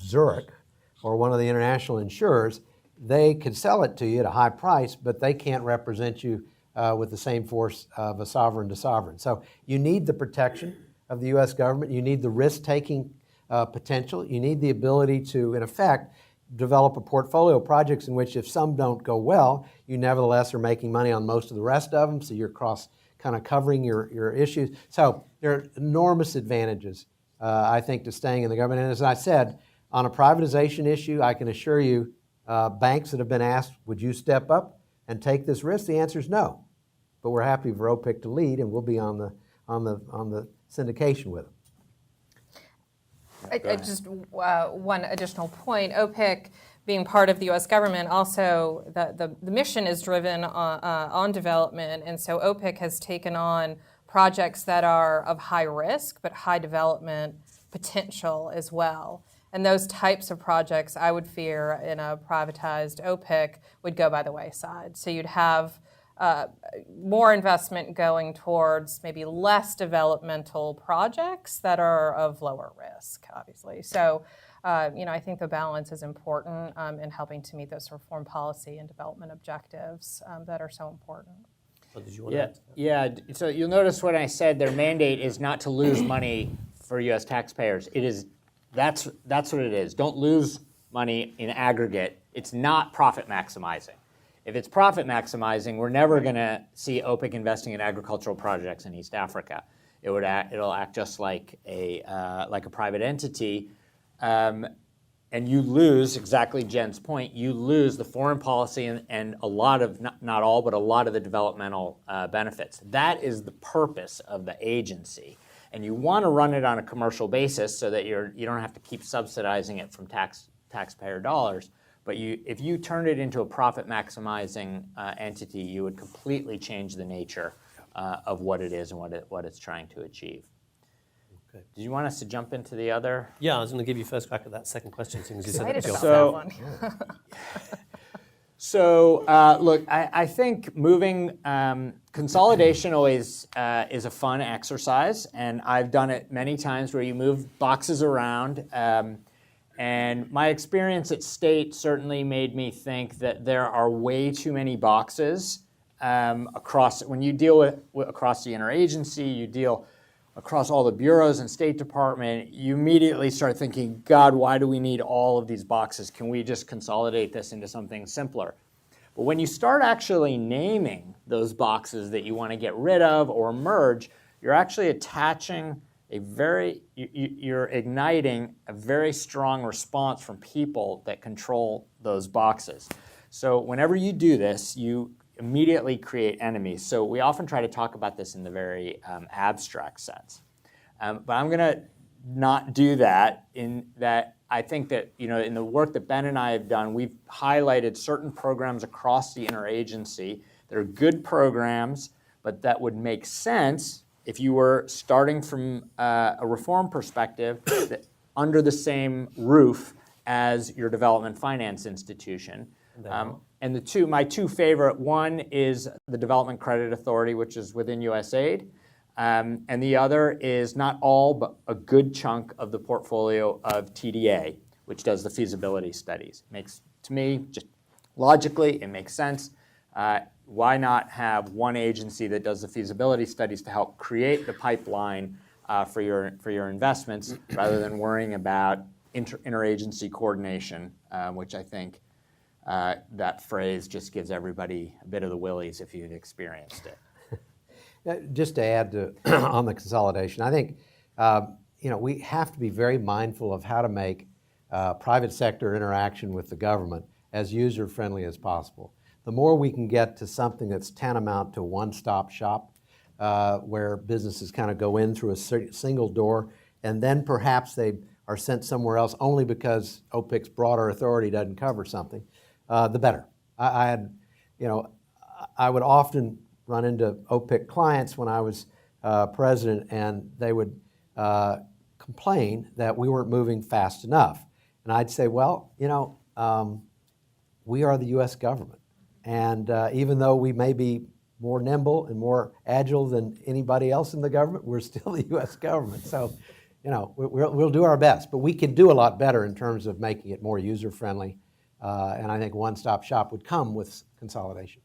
Zurich or one of the international insurers, they could sell it to you at a high price, but they can't represent you with the same force of a sovereign to sovereign. So you need the protection of the U.S. government. You need the risk-taking potential. You need the ability to, in effect, develop a portfolio of projects in which if some don't go well, you nevertheless are making money on most of the rest of them, so you're kind of covering your issues. So there are enormous advantages, I think, to staying in the government. And as I said, on a privatization issue, I can assure you, banks that have been asked, would you step up and take this risk? The answer is no. But we're happy for OPIC to lead, and we'll be on the syndication with them. I just one additional point. OPIC, being part of the U.S. government, also the mission is driven on development, and so OPIC has taken on projects that are of high risk but high development potential as well. And those types of projects, I would fear, in a privatized OPIC would go by the wayside. So you'd have more investment going towards maybe less developmental projects that are of lower risk, obviously. So, I think the balance is important in helping to meet those reform policy and development objectives that are so important. Well, did you want to add to that? Yeah. So you'll notice when I said their mandate is not to lose money for U.S. taxpayers. That's what it is. Don't lose money in aggregate. It's not profit maximizing. If it's profit maximizing, we're never going to see OPIC investing in agricultural projects in East Africa. It'll act just like a private entity, and you lose, exactly Jen's point, you lose the foreign policy and a lot of, not all, but a lot of the developmental benefits. That is the purpose of the agency. And you want to run it on a commercial basis so that you don't have to keep subsidizing it from taxpayer dollars. But if you turn it into a profit-maximizing entity, you would completely change the nature of what it is and what it's trying to achieve. Okay. Did you want us to jump into the other? Yeah, I was going to give you first crack at that second question. As you said Excited that about you're- that one. So, look, I think moving consolidation always is a fun exercise, and I've done it many times where you move boxes around. And my experience at State certainly made me think that there are way too many boxes across. When you deal with across the interagency, you deal across all the bureaus and State Department, you immediately start thinking, God, why do we need all of these boxes? Can we just consolidate this into something simpler? But when you start actually naming those boxes that you want to get rid of or merge, you're actually attaching you're igniting a very strong response from people that control those boxes. So whenever you do this, you immediately create enemies. So we often try to talk about this in the very abstract sense. But I'm going to not do that in that I think that, in the work that Ben and I have done, we've highlighted certain programs across the interagency that are good programs, but that would make sense if you were starting from a reform perspective under the same roof as your development finance institution. And my two favorite, one is the Development Credit Authority, which is within USAID, and the other is not all, but a good chunk of the portfolio of TDA, which does the feasibility studies. To me, just logically, it makes sense. Why not have one agency that does the feasibility studies to help create the pipeline for your investments, rather than worrying about interagency coordination, which I think that phrase just gives everybody a bit of the willies if you've experienced it. Just to add to on the consolidation, I think we have to be very mindful of how to make private sector interaction with the government as user-friendly as possible. The more we can get to something that's tantamount to one-stop shop, where businesses kind of go in through a single door, and then perhaps they are sent somewhere else only because OPIC's broader authority doesn't cover something, the better. I would often run into OPIC clients when I was president, and they would complain that we weren't moving fast enough. And I'd say, well, we are the U.S. government. And even though we may be more nimble and more agile than anybody else in the government, we're still the U.S. government. So, we'll do our best. But we can do a lot better in terms of making it more user-friendly. And I think one-stop shop would come with consolidation.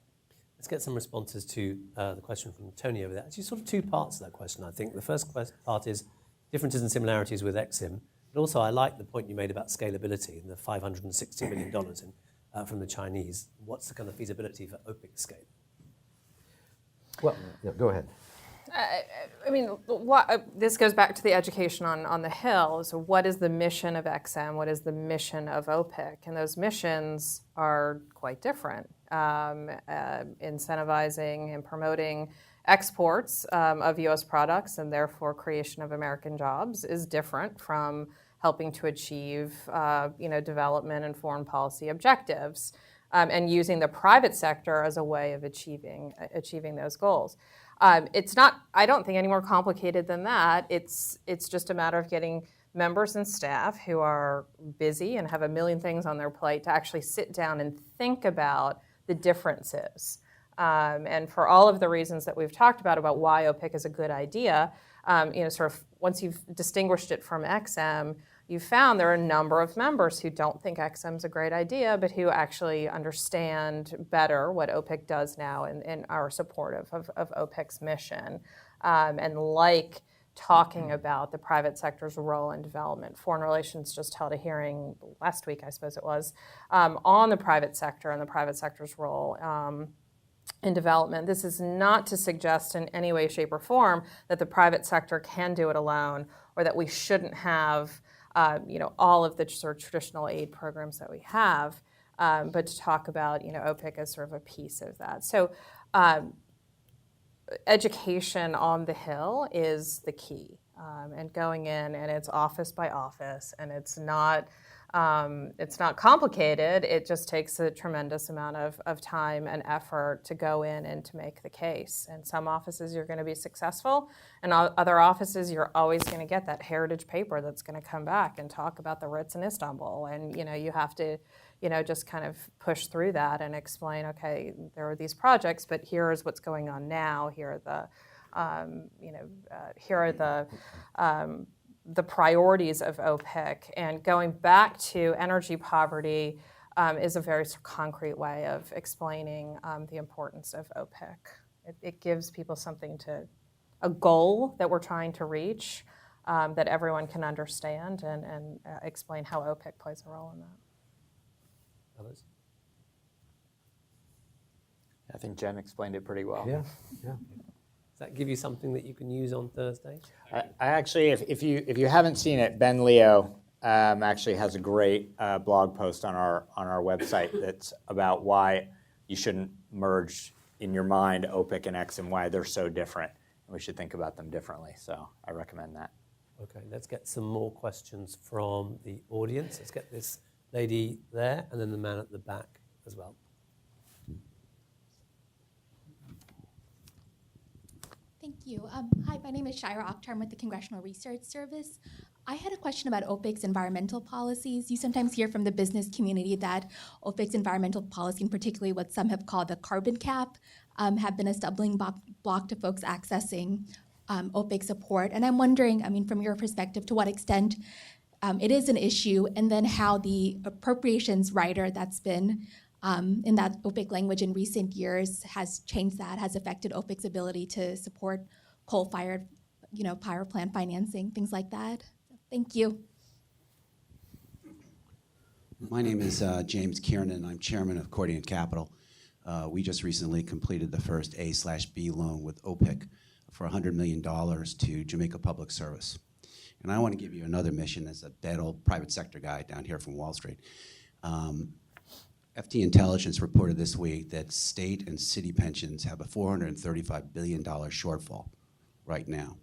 Let's get some responses to the question from Tony over there. Actually, sort of two parts to that question, I think. The first part is differences and similarities with EXIM. But also, I like the point you made about scalability and the $560 million from the Chinese. What's the kind of feasibility for OPIC scale? Well, go ahead. This goes back to the education on the Hill. So what is the mission of XM? What is the mission of OPIC? And those missions are quite different. Incentivizing and promoting exports of U.S. products and therefore creation of American jobs is different from helping to achieve development and foreign policy objectives and using the private sector as a way of achieving those goals. It's not, I don't think, any more complicated than that. It's just a matter of getting members and staff who are busy and have a million things on their plate to actually sit down and think about the differences. And for all of the reasons that we've talked about why OPIC is a good idea, sort of once you've distinguished it from XM, you found there are a number of members who don't think XM is a great idea, but who actually understand better what OPIC does now and are supportive of OPIC's mission and like talking about the private sector's role in development. Foreign Relations just held a hearing last week, I suppose it was, on the private sector and the private sector's role in development. This is not to suggest in any way, shape, or form that the private sector can do it alone or that we shouldn't have all of the sort of traditional aid programs that we have, but to talk about, OPIC as sort of a piece of that. So education on the Hill is the key, and going in, and it's office by office, and it's not complicated. It just takes a tremendous amount of time and effort to go in and to make the case. And some offices you're going to be successful, and other offices you're always going to get that heritage paper that's going to come back and talk about the Ritz in Istanbul. And you have to just kind of push through that and explain, okay, there are these projects, but here is what's going on now. Here are the priorities of OPIC, and going back to energy poverty is a very concrete way of explaining the importance of OPIC. It gives people a goal that we're trying to reach that everyone can understand and explain how OPIC plays a role in that. Others? I think Jen explained it pretty well. Yeah. Does that give you something that you can use on Thursday? I actually, if you haven't seen it, Ben Leo actually has a great blog post on our website that's about why you shouldn't merge in your mind OPIC and X and why they're so different, and we should think about them differently. So I recommend that. Okay, let's get some more questions from the audience. Let's get this lady there, and then the man at the back as well. Thank you. Hi, my name is Shira Akhtar. I'm with the Congressional Research Service. I had a question about OPIC's environmental policies. You sometimes hear from the business community that OPIC's environmental policy, and particularly what some have called the carbon cap, have been a stumbling block to folks accessing OPIC support. And I'm wondering, from your perspective, to what extent it is an issue, and then how the appropriations rider that's been in that OPIC language in recent years has changed that, has affected OPIC's ability to support coal-fired, power plant financing, things like that. Thank you. My name is James Kiernan. I'm chairman of Accordion Capital. We just recently completed the first A/B loan with OPIC for $100 million to Jamaica Public Service. And I want to give you another mission as a dead old private sector guy down here from Wall Street. FT Intelligence reported this week that state and city pensions have a $435 billion shortfall right now.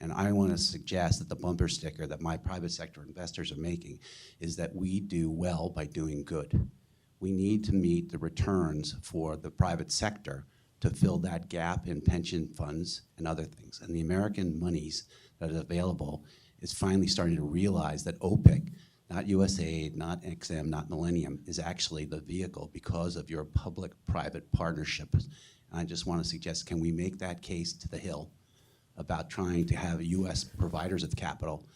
And I want to suggest that the bumper sticker that my private sector investors are making is that we do well by doing good. We need to meet the returns for the private sector to fill that gap in pension funds and other things. And the American monies that are available is finally starting to realize that OPIC, not USAID, not XM, not Millennium, is actually the vehicle because of your public-private partnerships. And I just want to suggest, can we make that case to the Hill about trying to have U.S. providers of capital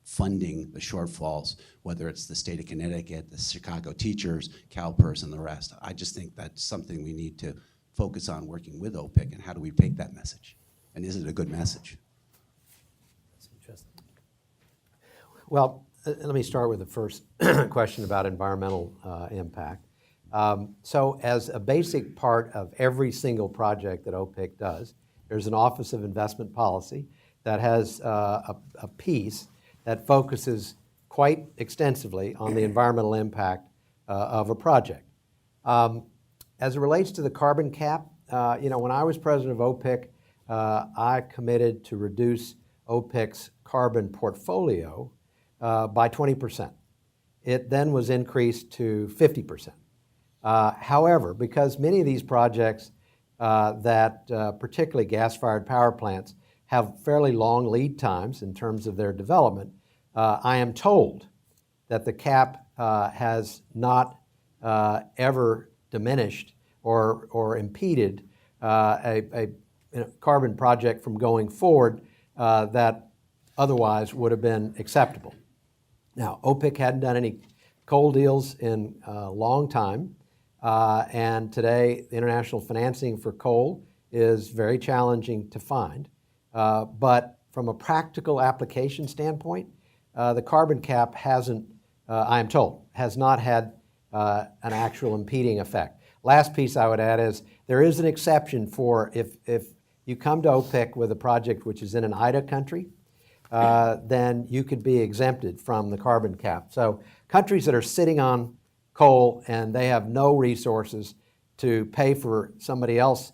funding the shortfalls, whether it's the state of Connecticut, the Chicago teachers, CalPERS, and the rest? I just think that's something we need to focus on working with OPIC, and how do we take that message? And is it a good message? That's interesting. Well, let me start with the first question about environmental impact. So as a basic part of every single project that OPIC does, there's an Office of Investment Policy that has a piece that focuses quite extensively on the environmental impact of a project. As it relates to the carbon cap, when I was president of OPIC, I committed to reduce OPIC's carbon portfolio by 20%. It then was increased to 50%. However, because many of these projects that particularly gas-fired power plants have fairly long lead times in terms of their development, I am told that the cap has not ever diminished or impeded a carbon project from going forward that otherwise would have been acceptable. Now, OPIC hadn't done any coal deals in a long time, and today international financing for coal is very challenging to find. But from a practical application standpoint, the carbon cap hasn't, I am told, has not had an actual impeding effect. Last piece I would add is there is an exception for if you come to OPIC with a project which is in an IDA country, then you could be exempted from the carbon cap. So countries that are sitting on coal and they have no resources to pay for somebody else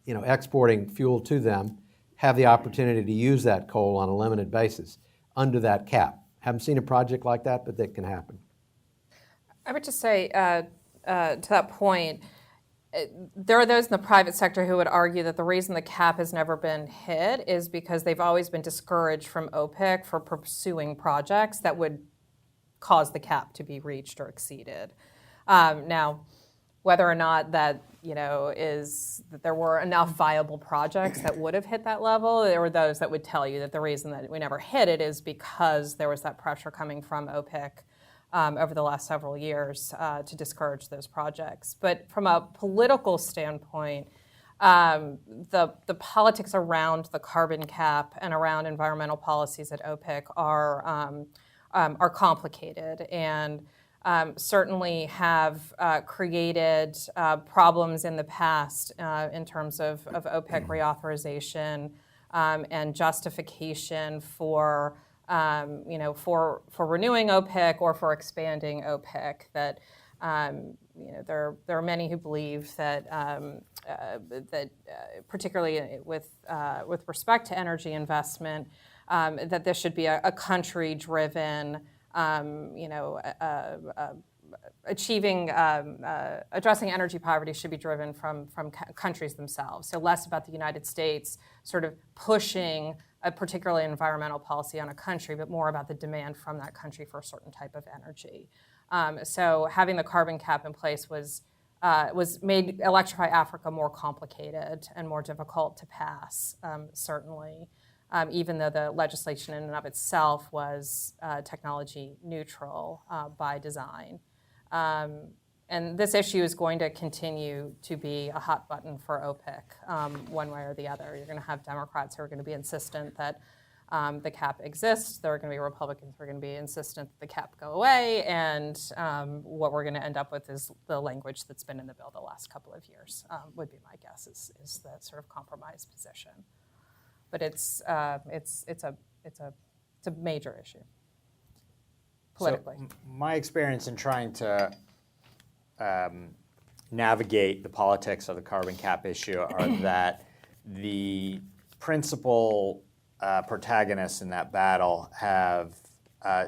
exporting fuel to them have the opportunity to use that coal on a limited basis under that cap. Haven't seen a project like that, but that can happen. I would just say to that point, there are those in the private sector who would argue that the reason the cap has never been hit is because they've always been discouraged from OPIC for pursuing projects that would cause the cap to be reached or exceeded. Now, whether or not that is that there were enough viable projects that would have hit that level, there were those that would tell you that the reason that we never hit it is because there was that pressure coming from OPIC over the last several years to discourage those projects. But from a political standpoint, the politics around the carbon cap and around environmental policies at OPIC are complicated and certainly have created problems in the past in terms of OPIC reauthorization and justification for renewing OPIC or for expanding OPIC. That there are many who believe that particularly with respect to energy investment, that this should be a country-driven, addressing energy poverty should be driven from countries themselves. So less about the United States sort of pushing a particularly environmental policy on a country, but more about the demand from that country for a certain type of energy. So having the carbon cap in place was made Electrify Africa more complicated and more difficult to pass, certainly. Even though the legislation in and of itself was technology neutral by design. And this issue is going to continue to be a hot button for OPIC one way or the other. You're going to have Democrats who are going to be insistent that the cap exists. There are going to be Republicans who are going to be insistent that the cap go away. And what we're going to end up with is the language that's been in the bill the last couple of years, would be my guess, is the sort of compromise position. But it's a major issue politically. So my experience in trying to navigate the politics of the carbon cap issue are that the principal protagonists in that battle have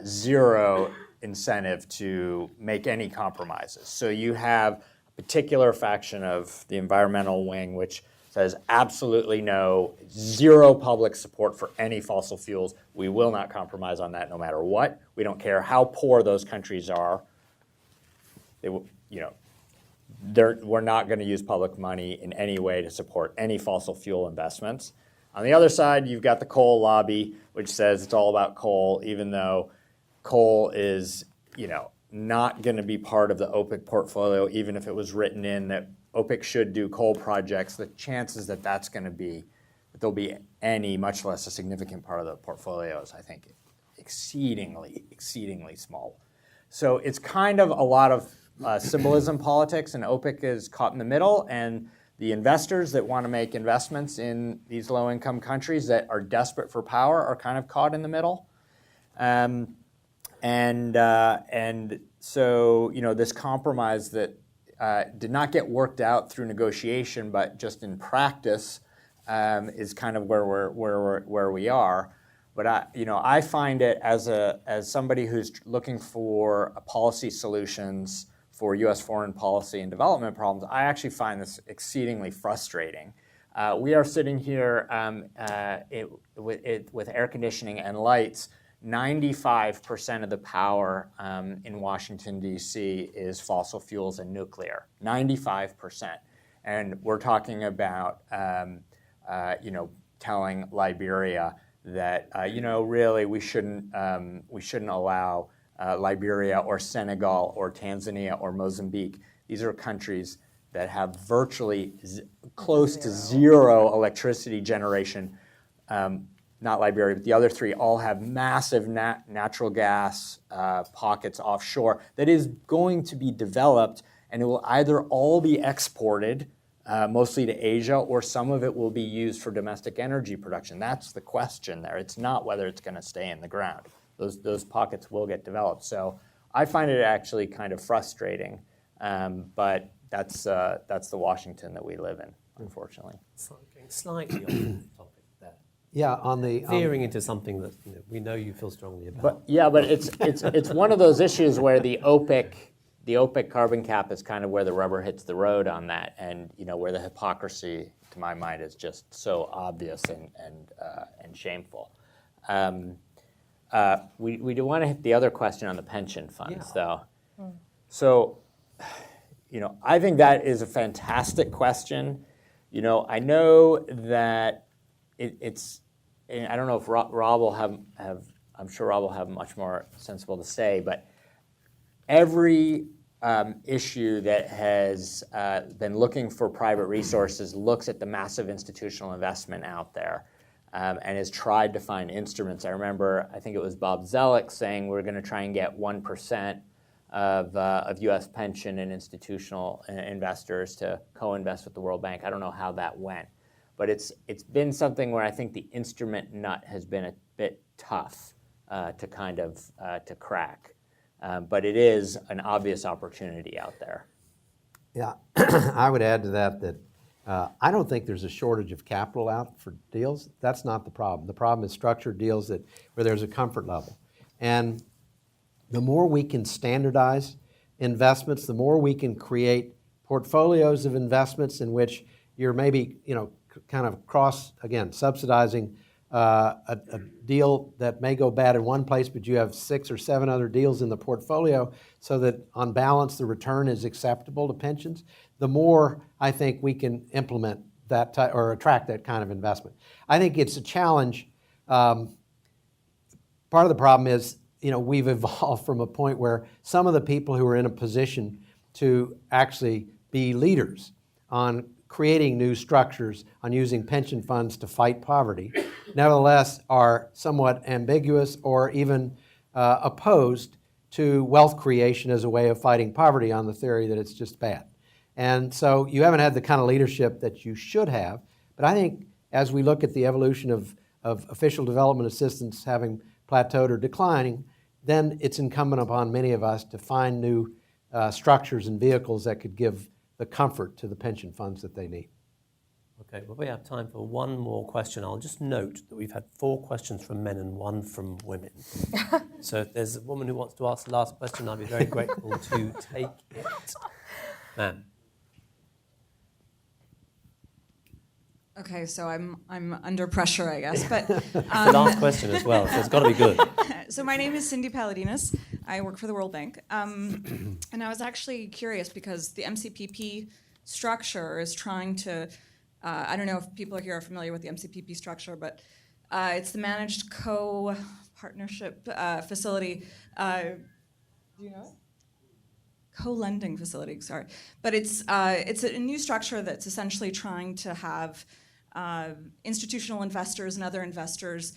zero incentive to make any compromises. So you have particular faction of the environmental wing, which says absolutely no, zero public support for any fossil fuels. We will not compromise on that no matter what. We don't care how poor those countries are. We're not going to use public money in any way to support any fossil fuel investments. On the other side, you've got the coal lobby, which says it's all about coal, even though coal is, not going to be part of the OPIC portfolio, even if it was written in that OPIC should do coal projects. The chances that there'll be any, much less a significant part of the portfolio is, I think, exceedingly small. So it's kind of a lot of symbolism politics, and OPIC is caught in the middle, and the investors that want to make investments in these low-income countries that are desperate for power are kind of caught in the middle. And so, this compromise that did not get worked out through negotiation, but just in practice, is kind of where we are. But I find it as somebody who's looking for policy solutions for U.S. foreign policy and development problems, I actually find this exceedingly frustrating. We are sitting here with air conditioning and lights. 95% of the power in Washington, D.C. is fossil fuels and nuclear, 95%. And we're talking about, telling Liberia that, really we shouldn't allow Liberia or Senegal or Tanzania or Mozambique. These are countries that have virtually close to zero electricity generation. Not Liberia, but the other three all have massive natural gas pockets offshore that is going to be developed, and it will either all be exported, mostly to Asia, or some of it will be used for domestic energy production. That's the question there. It's not whether it's going to stay in the ground. Those pockets will get developed. So I find it actually kind of frustrating, but that's the Washington that we live in, unfortunately. Slightly on the topic. Yeah, on the veering into something that we know you feel strongly about. But it's one of those issues where the OPIC carbon cap is kind of where the rubber hits the road on that, and where the hypocrisy, to my mind, is just so obvious and shameful. We do want to hit the other question on the pension funds, though. So, I think that is a fantastic question. I know that it's. And I don't know if Rob will have. I'm sure Rob will have much more sensible to say. But every issue that has been looking for private resources looks at the massive institutional investment out there, and has tried to find instruments. I remember, I think it was Bob Zoellick saying we're going to try and get 1% of U.S. pension and institutional investors to co-invest with the World Bank. I don't know how that went. But it's been something where I think the instrument nut has been a bit tough to kind of to crack. But it is an obvious opportunity out there. Yeah, I would add to that I don't think there's a shortage of capital out for deals. That's not the problem. The problem is structured deals where there's a comfort level. And the more we can standardize investments, the more we can create portfolios of investments in which you're maybe, kind of subsidizing a deal that may go bad in one place, but you have 6 or 7 other deals in the portfolio, so that on balance the return is acceptable to pensions. The more I think we can implement that or attract that kind of investment. I think it's a challenge. Part of the problem is, we've evolved from a point where some of the people who are in a position to actually be leaders on creating new structures, on using pension funds to fight poverty, nevertheless are somewhat ambiguous or even opposed to wealth creation as a way of fighting poverty on the theory that it's just bad. And so you haven't had the kind of leadership that you should have. But I think as we look at the evolution of official development assistance having plateaued or declining, then it's incumbent upon many of us to find new structures and vehicles that could give the comfort to the pension funds that they need. Okay, well, we have time for one more question. I'll just note that we've had 4 questions from men and 1 from women. So if there's a woman who wants to ask the last question, I'd be very grateful to take it. Ma'am. Okay, so I'm under pressure, I guess. But It's the last question as well, so it's got to be good. so my name is Cindy Paladinas. I work for the World Bank, and I was actually curious because the MCPP structure is trying to. I don't know if people here are familiar with the MCPP structure, but it's the managed co-partnership facility. Do you know it? Co-lending facility, sorry. But it's a new structure that's essentially trying to have institutional investors and other investors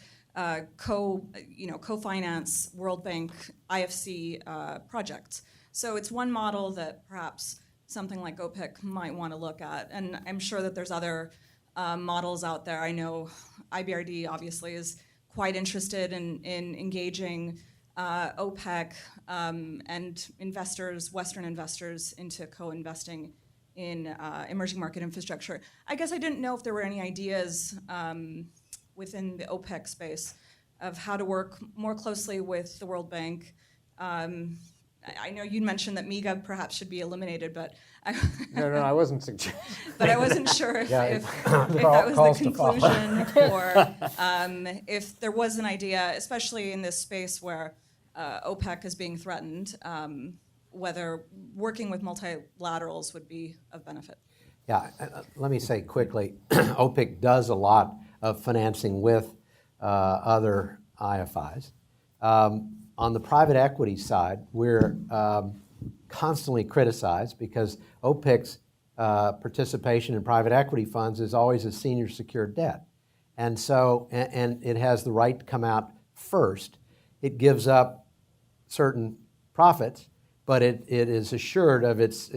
co-finance World Bank IFC projects. So it's one model that perhaps something like OPIC might want to look at. And I'm sure that there's other models out there. I know IBRD obviously is quite interested in engaging OPEC and investors, Western investors, into co-investing in emerging market infrastructure. I guess I didn't know if there were any ideas within the OPEC space of how to work more closely with the World Bank. I know you mentioned that MEGA perhaps should be eliminated, but No, I wasn't suggesting. but I wasn't sure if that was calls the to follow. conclusion, or if there was an idea, especially in this space where OPEC is being threatened, whether working with multilaterals would be of benefit. Yeah, let me say quickly, OPIC does a lot of financing with other IFIs. On the private equity side, we're constantly criticized because OPIC's participation in private equity funds is always a senior secured debt. And so, and it has the right to come out first. It gives up certain profits, but it is assured of its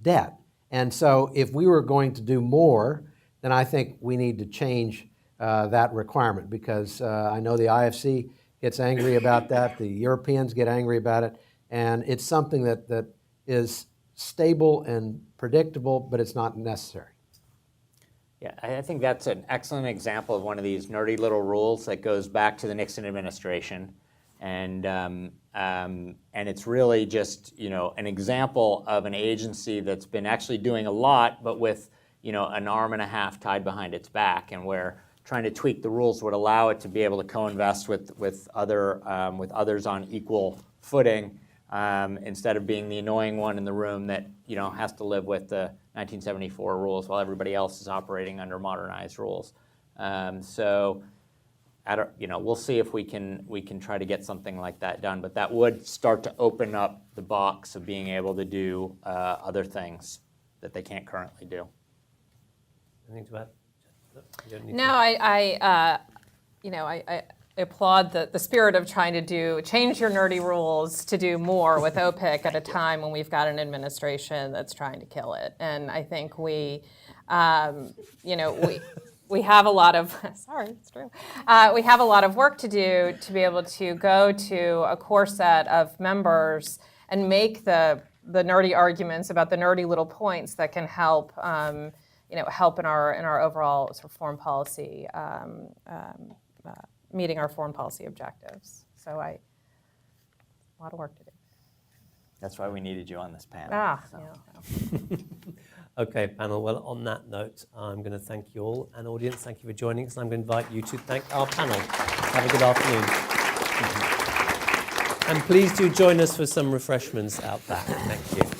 debt. And so if we were going to do more, then I think we need to change that requirement, because I know the IFC gets angry about that, the Europeans get angry about it, and it's something that is stable and predictable, but it's not necessary. Yeah, I think that's an excellent example of one of these nerdy little rules that goes back to the Nixon administration, and it's really just an example of an agency that's been actually doing a lot, but with an arm and a half tied behind its back, and where trying to tweak the rules would allow it to be able to co-invest with others on equal footing, instead of being the annoying one in the room that has to live with the 1974 rules while everybody else is operating under modernized rules. So, we'll see if we can try to get something like that done. But that would start to open up the box of being able to do other things that they can't currently do. Anything to add? No, I applaud the spirit of trying to change your nerdy rules to do more with OPIC at a time when we've got an administration that's trying to kill it. And I think we have a lot of, sorry, it's true. We have a lot of work to do to be able to go to a core set of members and make the nerdy arguments about the nerdy little points that can help help in our overall sort of foreign policy, meeting our foreign policy objectives. So a lot of work to do. That's why we needed you on this panel. Yeah. Okay, panel. Well, on that note, I'm going to thank you all. And audience, thank you for joining us. And I'm going to invite you to thank our panel. Have a good afternoon. And please do join us for some refreshments out back. Thank you.